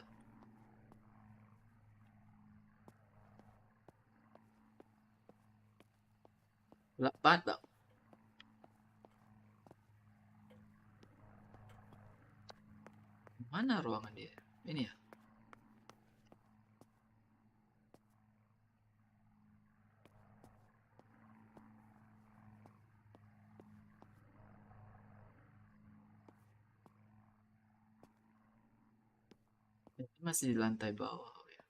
S1: Lepas bang. Mana ruangan dia? Ini ya. Ini masih di lantai bawah. Ya.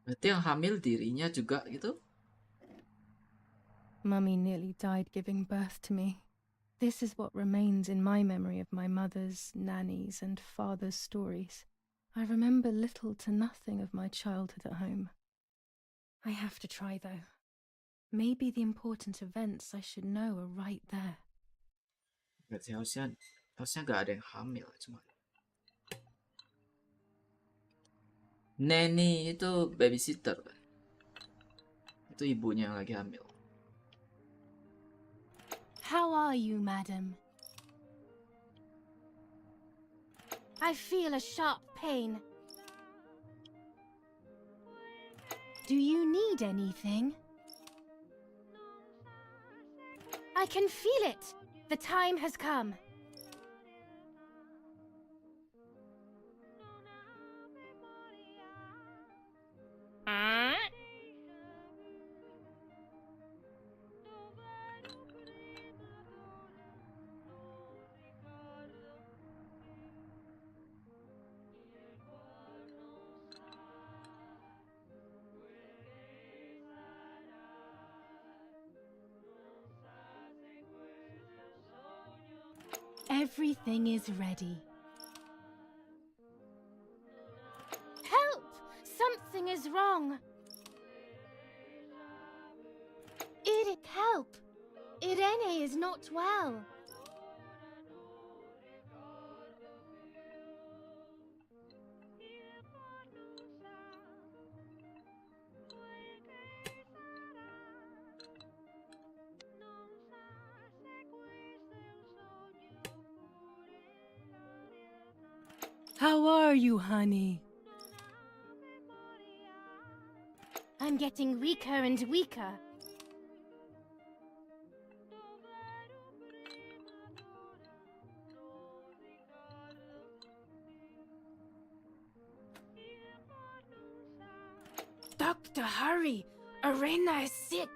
S1: Berarti yang hamil dirinya juga gitu?
S6: Mummy nearly died giving birth to me. This is what remains in my memory of my mother's, nanny's, and father's stories. I remember little to nothing of my childhood at home. I have to try, though. Maybe the important events I should know are right there.
S1: Berarti harusnya gak ada yang hamil cuma. Nanny itu babysitter kan? Itu ibunya yang lagi hamil.
S6: How are you, madam? I feel a sharp pain. Do you need anything? I can feel it. The time has come. Everything is ready. Help! Something is wrong. Help! Irene is not well. How are you, honey? I'm getting weaker and weaker. Doctor, hurry! Arena is sick!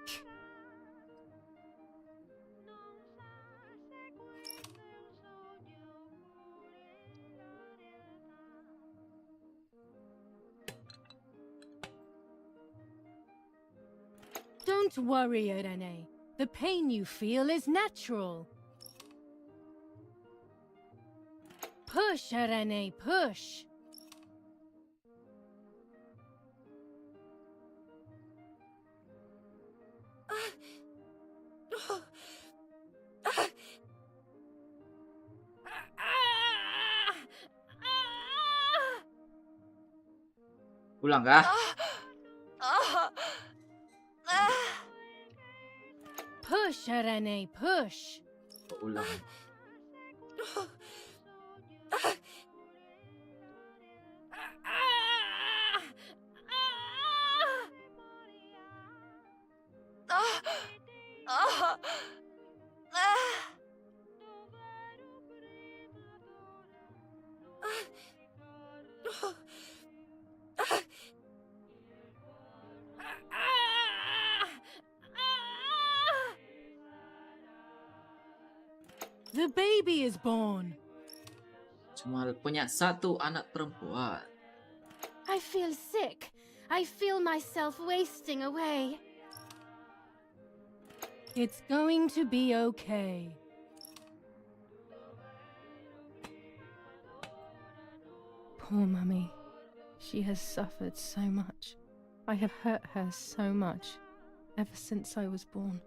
S6: Don't worry, Irene. The pain you feel is natural. Push, Irene, push!
S1: Ulang kah?
S6: Push, Irene, push!
S1: Ulang.
S6: The baby is born.
S1: Cuma punya satu anak perempuan.
S6: I feel sick. I feel myself wasting away. It's going to be okay. Poor Mummy. She has suffered so much. I have hurt her so much ever since I was born.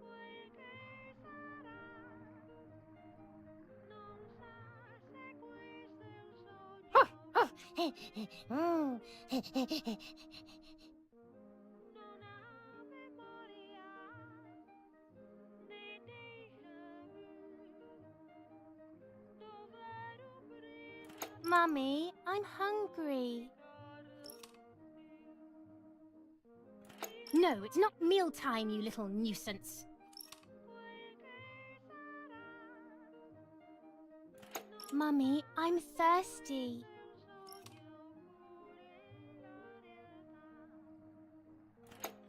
S6: Mummy, I'm hungry. No, it's not mealtime, you little nuisance. Mummy, I'm thirsty.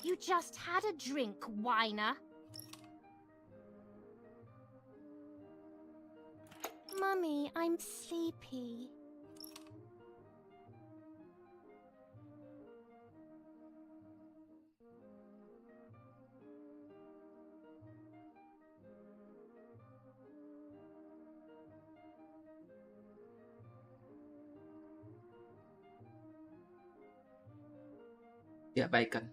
S6: You just had a drink, whiner. Mummy, I'm sleepy.
S1: Diabaikan.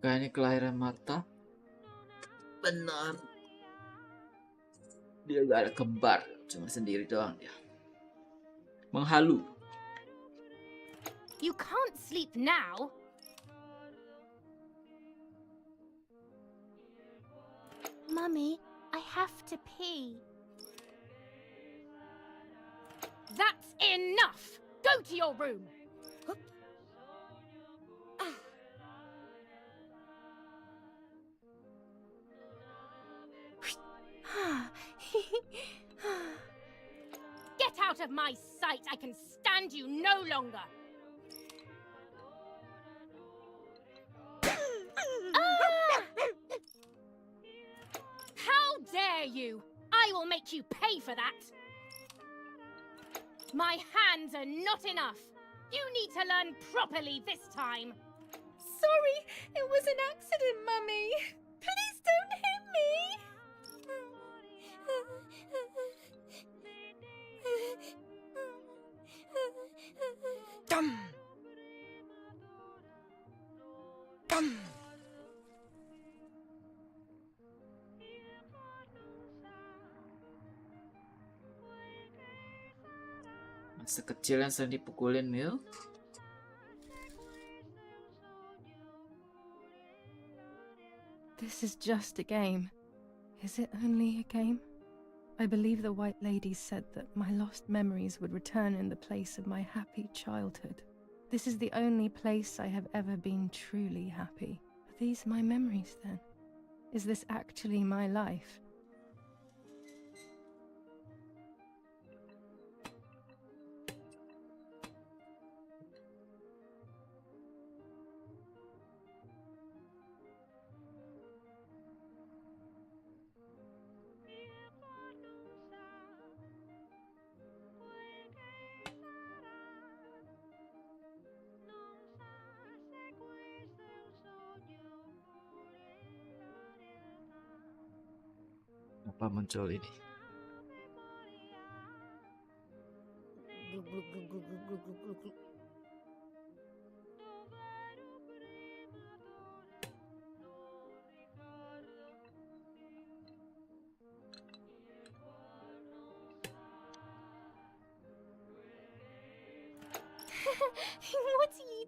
S1: Kayaknya kelahiran mata. Benar. Dia gak ada kembar, cuma sendiri doang dia. Menghalu.
S6: You can't sleep now. Mummy, I have to pee. That's enough! Go to your room! Get out of my sight! I can stand you no longer! How dare you! I will make you pay for that! My hands are not enough. You need to learn properly this time.
S7: Sorry, it was an accident, Mummy. Please don't hit me.
S8: Dum. Dum.
S1: Masa kecil yang sering dipukulin, Mil.
S4: This is just a game. Is it only a game? I believe the White Lady said that my lost memories would return in the place of my happy childhood. This is the only place I have ever been truly happy. Are these my memories then? Is this actually my life?
S1: Apa muncul ini?
S7: What are you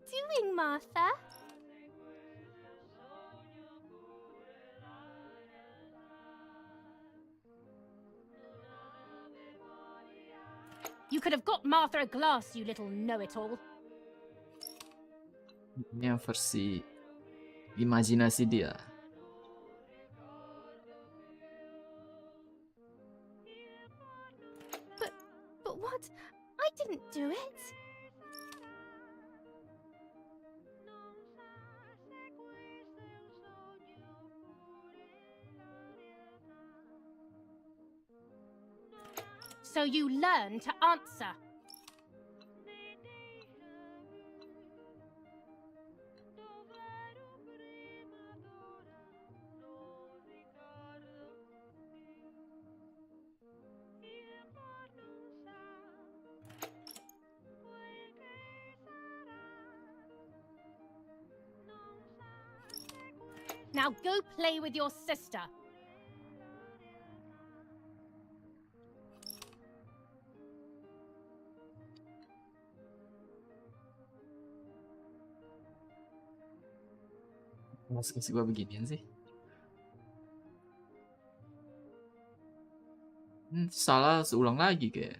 S7: doing, Martha?
S6: You could have got Martha a glass, you little know-it-all.
S1: Ini yang versi imajinasi dia.
S7: But what? I didn't do it.
S6: So you learn to answer. Now go play with your sister.
S1: Masa kasih gua beginian sih? Salah seulang lagi kayak.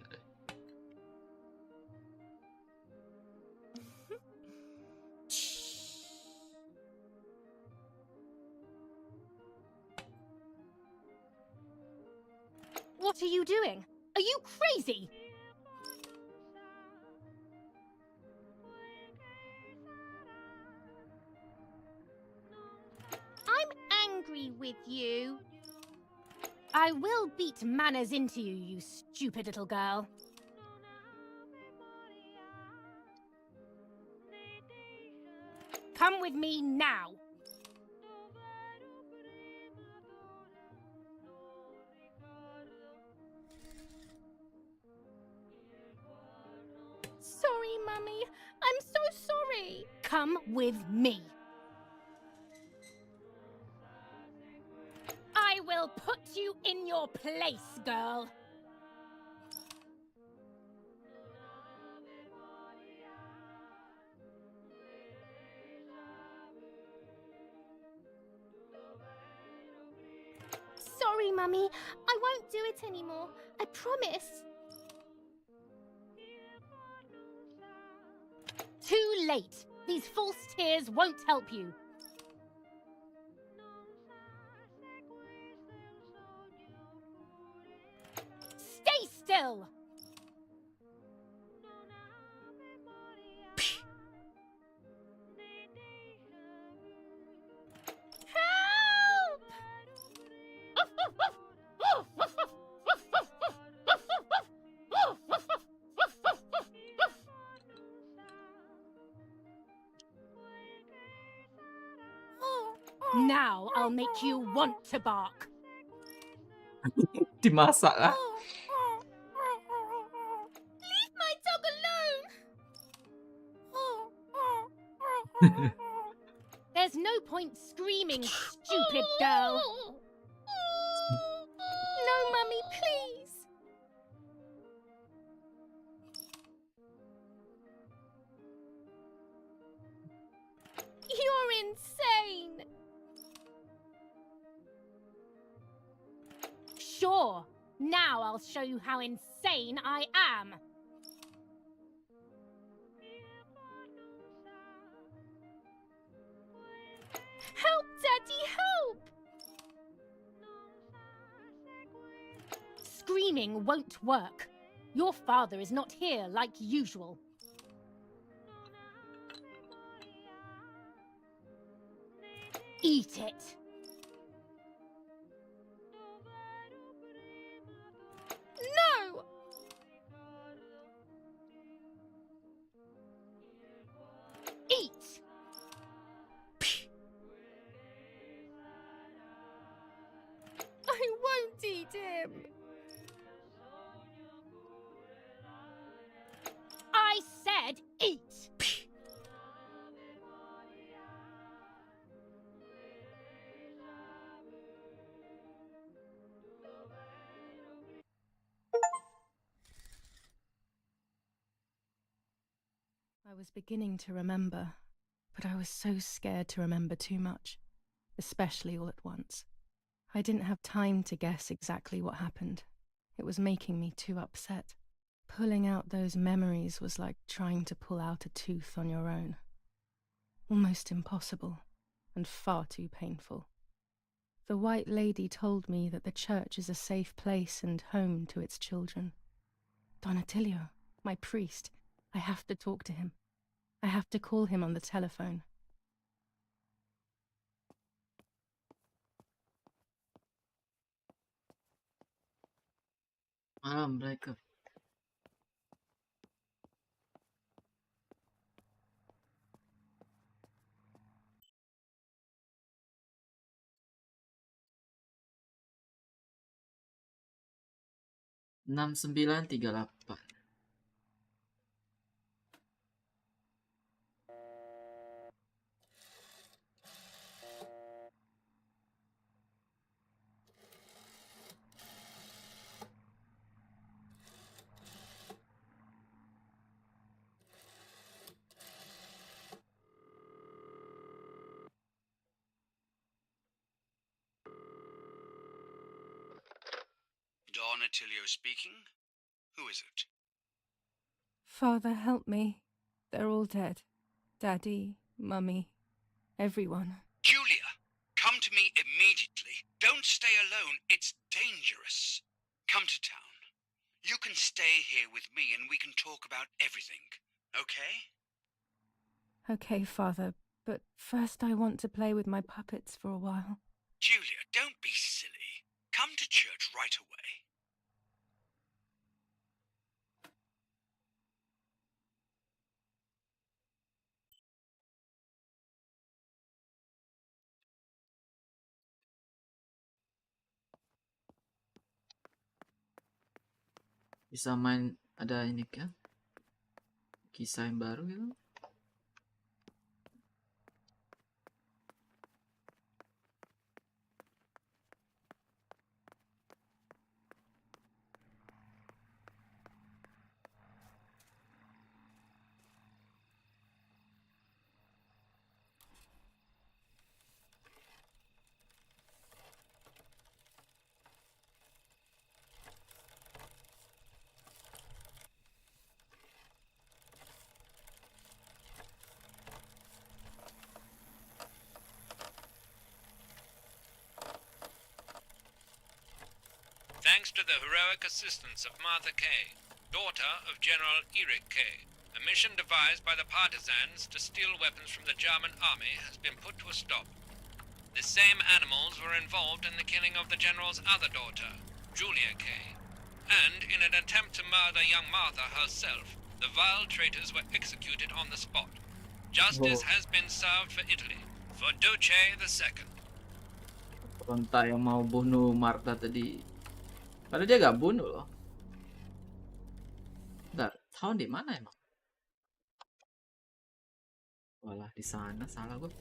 S6: What are you doing? Are you crazy?
S7: I'm angry with you.
S6: I will beat manners into you, you stupid little girl. Come with me now.
S7: Sorry, Mummy. I'm so sorry.
S6: Come with me. I will put you in your place, girl.
S7: Sorry, Mummy. I won't do it anymore. I promise.
S6: Too late. These false tears won't help you. Stay still.
S7: Help!
S6: Now I'll make you want to bark.
S1: Dimasak lah.
S7: Leave my dog alone!
S6: There's no point screaming, stupid girl.
S7: No, Mummy, please. You're insane.
S6: Sure. Now I'll show you how insane I am.
S7: Help, Daddy, help!
S6: Screaming won't work. Your father is not here like usual. Eat it.
S7: No!
S6: Eat.
S7: I won't eat him.
S6: I said eat.
S4: I was beginning to remember, but I was so scared to remember too much, especially all at once. I didn't have time to guess exactly what happened. It was making me too upset. Pulling out those memories was like trying to pull out a tooth on your own. Almost impossible, and far too painful. The White Lady told me that the church is a safe place and home to its children. Donatello, my priest, I have to talk to him. I have to call him on the telephone.
S1: Malam mereka. Enam 938.
S2: Donatello speaking. Who is it?
S4: Father, help me. They're all dead. Daddy, Mummy, everyone.
S2: Gullia, come to me immediately. Don't stay alone. It's dangerous. Come to town. You can stay here with me and we can talk about everything. Okay?
S4: Okay, Father, but first I want to play with my puppets for a while.
S2: Gullia, don't be silly. Come to church right away.
S1: Bisa main, ada ini kan? Kisah yang baru gitu.
S2: Thanks to the heroic assistance of Martha Kay, daughter of General Eric Kay, a mission devised by the partisans to steal weapons from the German army has been put to a stop. The same animals were involved in the killing of the General's other daughter, Julia Kay. And in an attempt to murder young Martha herself, the vile traitors were executed on the spot. Justice has been served for Italy, for Duce II.
S1: Ronta yang mau bunuh Martha tadi. Padahal dia gak bunuh loh. Bentar, tahun di mana emang? Walah, di sana salah gue.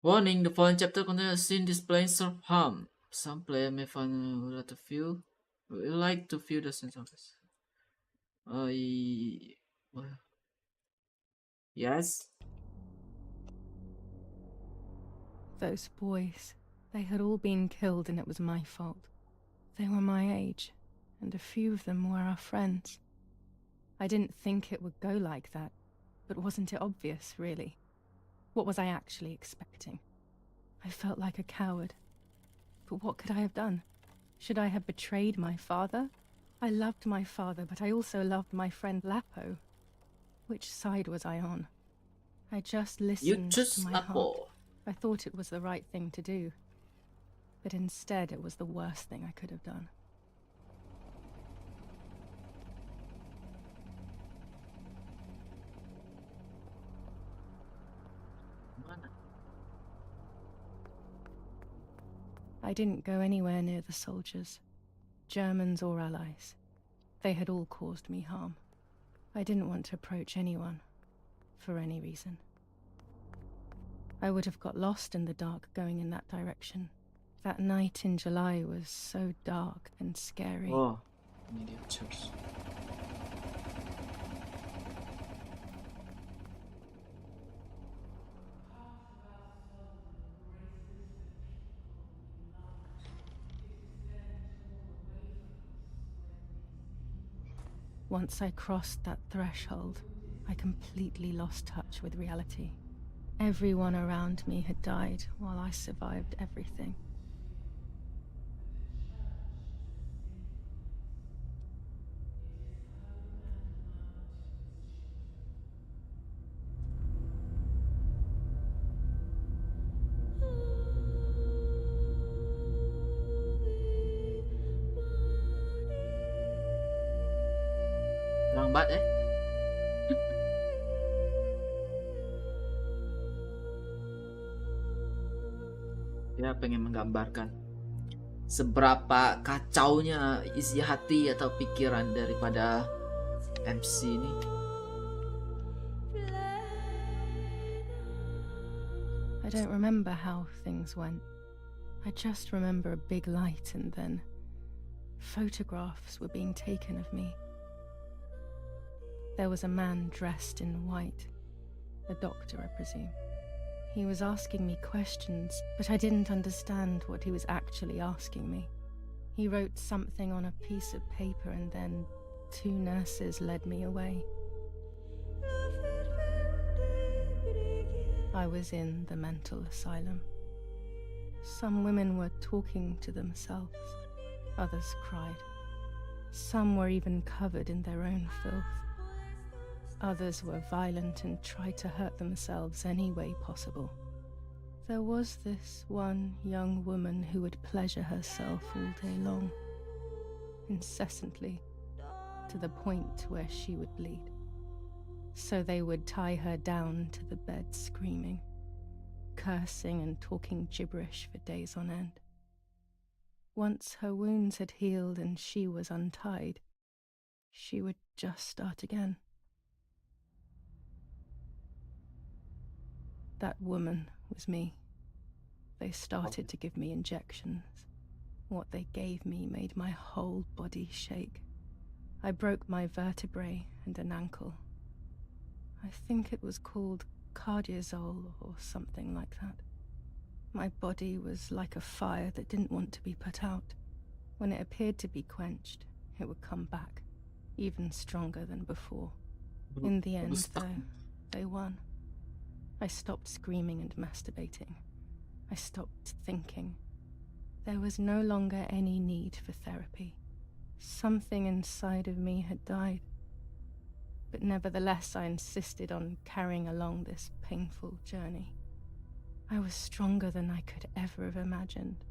S1: Warning, the following chapter contains a scene displaying self-harm. Some player may find it to feel. Would you like to feel the sense of this? Yes?
S6: Those boys, they had all been killed and it was my fault. They were my age, and a few of them were our friends. I didn't think it would go like that, but wasn't it obvious, really? What was I actually expecting? I felt like a coward. But what could I have done? Should I have betrayed my father? I loved my father, but I also loved my friend Lapo. Which side was I on? I just listened to my heart. I thought it was the right thing to do. But instead it was the worst thing I could have done. I didn't go anywhere near the soldiers, Germans or allies. They had all caused me harm. I didn't want to approach anyone, for any reason. I would have got lost in the dark going in that direction. That night in July was so dark and scary.
S1: Oh, ini dia church.
S6: Once I crossed that threshold, I completely lost touch with reality. Everyone around me had died while I survived everything.
S1: Lambat Dia pengen menggambarkan seberapa kacaunya isi hati atau pikiran daripada MC ini.
S6: I don't remember how things went. I just remember a big light and then photographs were being taken of me. There was a man dressed in white, a doctor, I presume. He was asking me questions, but I didn't understand what he was actually asking me. He wrote something on a piece of paper and then 2 nurses led me away. I was in the mental asylum. Some women were talking to themselves, others cried. Some were even covered in their own filth. Others were violent and tried to hurt themselves any way possible. There was this one young woman who would pleasure herself all day long, incessantly, to the point where she would bleed. So they would tie her down to the bed screaming, cursing and talking gibberish for days on end. Once her wounds had healed and she was untied, she would just start again. That woman was me. They started to give me injections. What they gave me made my whole body shake. I broke my vertebrae and an ankle. I think it was called cardiazole or something like that. My body was like a fire that didn't want to be put out. When it appeared to be quenched, it would come back, even stronger than before. In the end, though, they won. I stopped screaming and masturbating. I stopped thinking. There was no longer any need for therapy. Something inside of me had died. But nevertheless, I insisted on carrying along this painful journey. I was stronger than I could ever have imagined.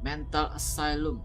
S1: Mental asylum.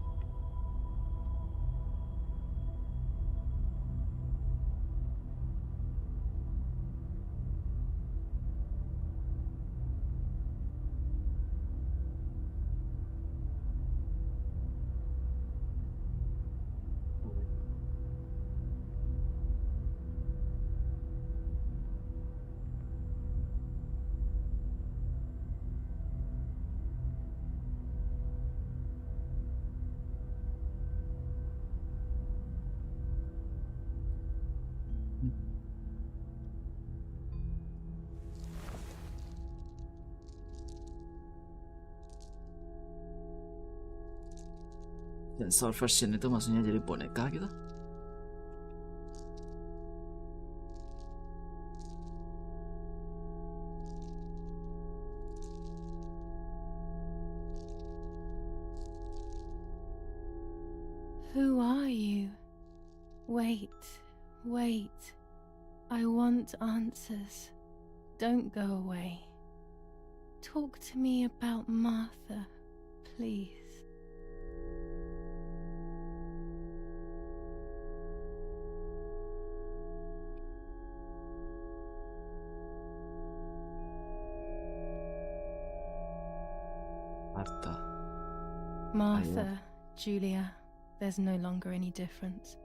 S1: Sensor version itu maksudnya jadi boneka gitu.
S6: Who are you? Wait, wait. I want answers. Don't go away. Talk to me about Martha, please. Martha, Julia, there's no longer any difference.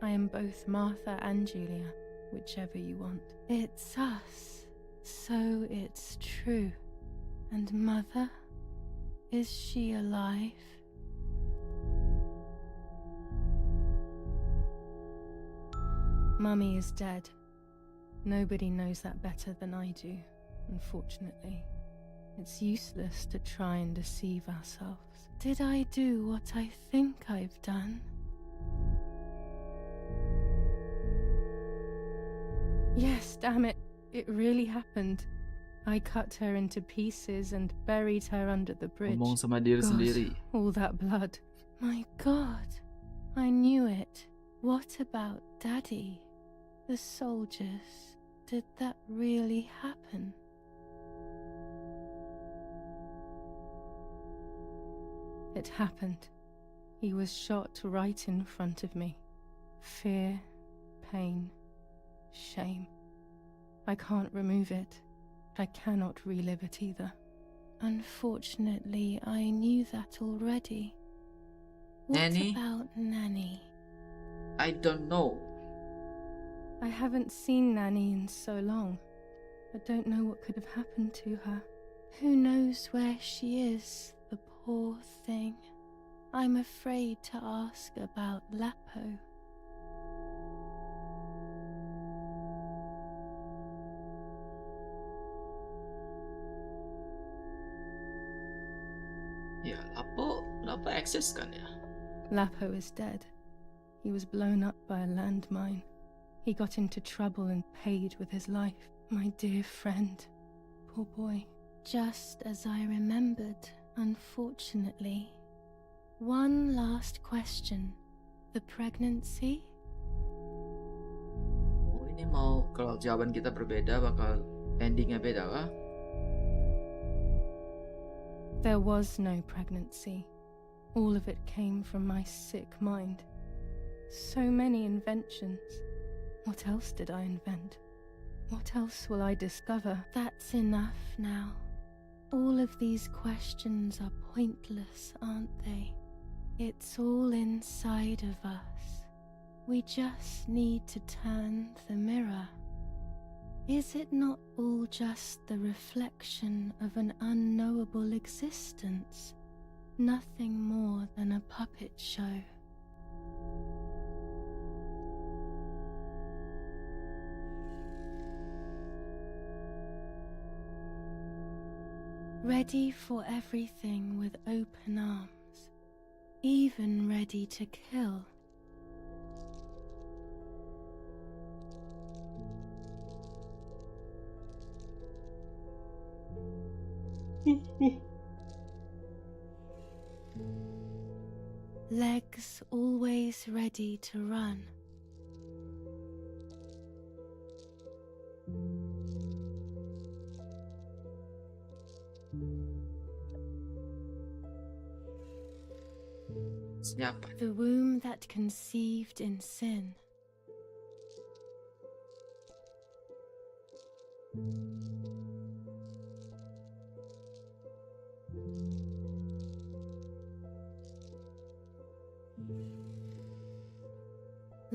S6: I am both Martha and Julia, whichever you want. It's us, so it's true. And Mother? Is she alive? Mummy is dead. Nobody knows that better than I do, unfortunately. It's useless to try and deceive ourselves. Did I do what I think I've done? Yes, damn it. It really happened. I cut her into pieces and buried her under the bridge.
S1: Ngomong sama diri sendiri.
S6: All that blood. My God. I knew it. What about Daddy? The soldiers. Did that really happen? It happened. He was shot right in front of me. Fear, pain, shame. I can't remove it. I cannot relive it either. Unfortunately, I knew that already. What
S1: Nanny?
S6: about Nanny?
S1: I don't know.
S6: I haven't seen Nanny in so long. I don't know what could have happened to her. Who knows where she is, the poor thing. I'm afraid to ask about Lapo.
S1: Ya, Lapo eksis kan ya?
S6: Lapo is dead. He was blown up by a landmine. He got into trouble and paid with his life. My dear friend. Poor boy. Just as I remembered, unfortunately. One last question. The pregnancy?
S1: Oh, ini mau kalau jawaban kita berbeda bakal endingnya beda kah?
S6: There was no pregnancy. All of it came from my sick mind. So many inventions. What else did I invent? What else will I discover? That's enough now. All of these questions are pointless, aren't they? It's all inside of us. We just need to turn the mirror. Is it not all just the reflection of an unknowable existence? Nothing more than a puppet show. Ready for everything with open arms, even ready to kill. Legs always ready to run.
S1: Siapa?
S6: The womb that conceived in sin.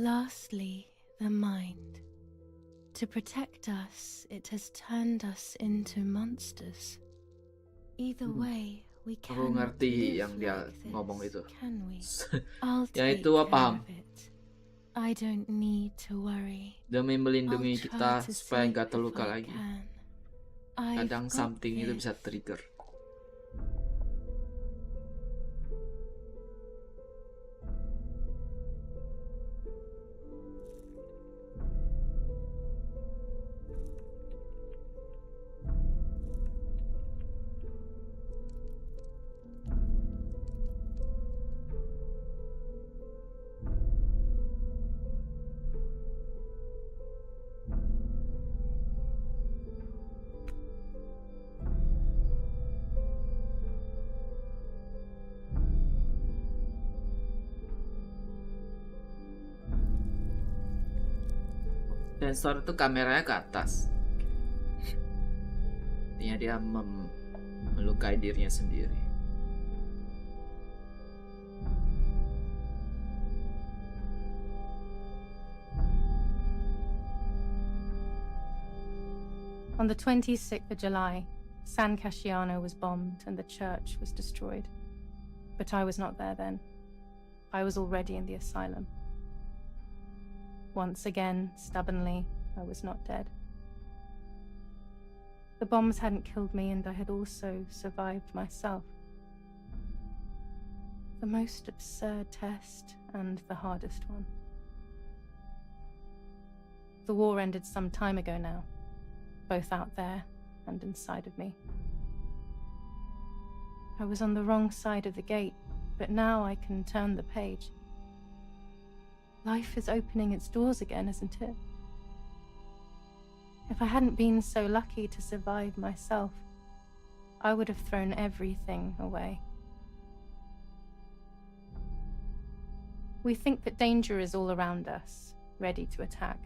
S6: Lastly, the mind. To protect us, it has turned us into monsters. Either way, we
S1: Aku
S6: cannot
S1: ngerti
S6: live
S1: yang dia
S6: like
S1: ngomong
S6: this,
S1: itu.
S6: can we? I'll
S1: Yang
S6: take
S1: itu gua
S6: care
S1: paham.
S6: of it. I don't need to worry.
S1: Demi melindungi
S6: I'll
S1: kita
S6: try to
S1: supaya
S6: sleep
S1: nggak
S6: if
S1: terluka
S6: I
S1: lagi.
S6: can. I've
S1: Kadang
S6: got
S1: something itu
S6: this.
S1: bisa trigger. Sensor itu kameranya ke atas. Artinya dia melukai dirinya sendiri.
S4: On the 26th of July, San Casciano was bombed and the church was destroyed. But I was not there then. I was already in the asylum. Once again, stubbornly, I was not dead. The bombs hadn't killed me, and I had also survived myself. The most absurd test, and the hardest one. The war ended some time ago now, both out there and inside of me. I was on the wrong side of the gate, but now I can turn the page. Life is opening its doors again, isn't it? If I hadn't been so lucky to survive myself, I would have thrown everything away. We think that danger is all around us, ready to attack.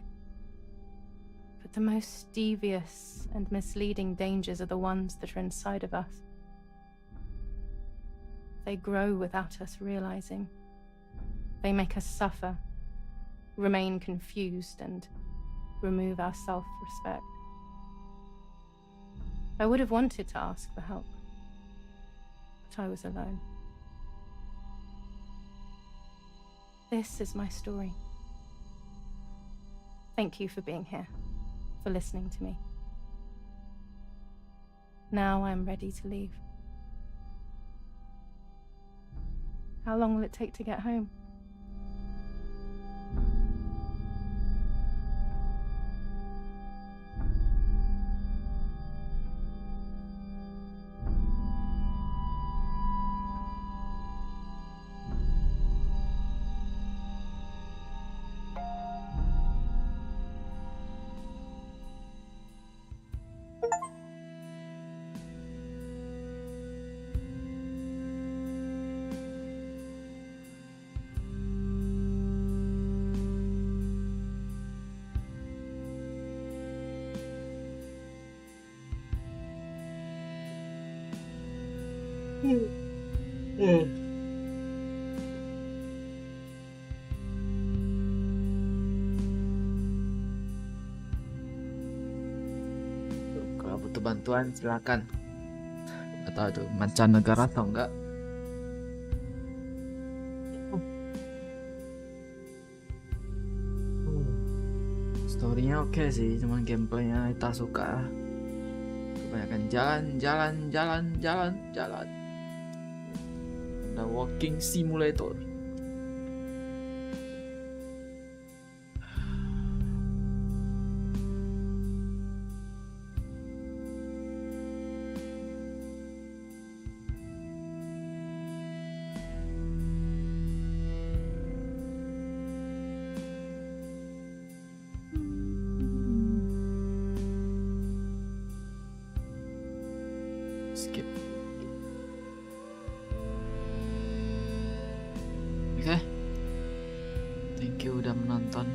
S4: But the most devious and misleading dangers are the ones that are inside of us. They grow without us realizing. They make us suffer, remain confused, and remove our self-respect. I would have wanted to ask for help, but I was alone. This is my story. Thank you for being here, for listening to me. Now I'm ready to leave. How long will it take to get home?
S1: bantuan silakan. Atau itu mancanegara atau enggak? Storynya oke sih, cuman gameplaynya tak suka. Kebanyakan jalan. Ada walking simulator. Skip. Oke. Thank you udah menonton.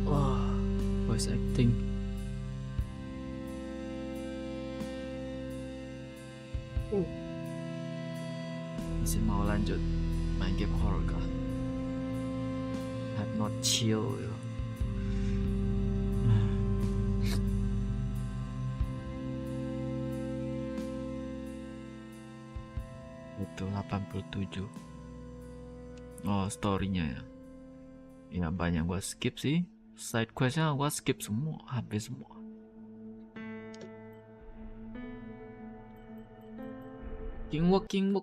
S1: Wah, voice acting. Masih mau lanjut main game horror kah? Have not chill yo. Itu 87. Oh, storynya ya. Ya banyak gua skip sih. Side questnya gua skip semua, habis semua. Walking.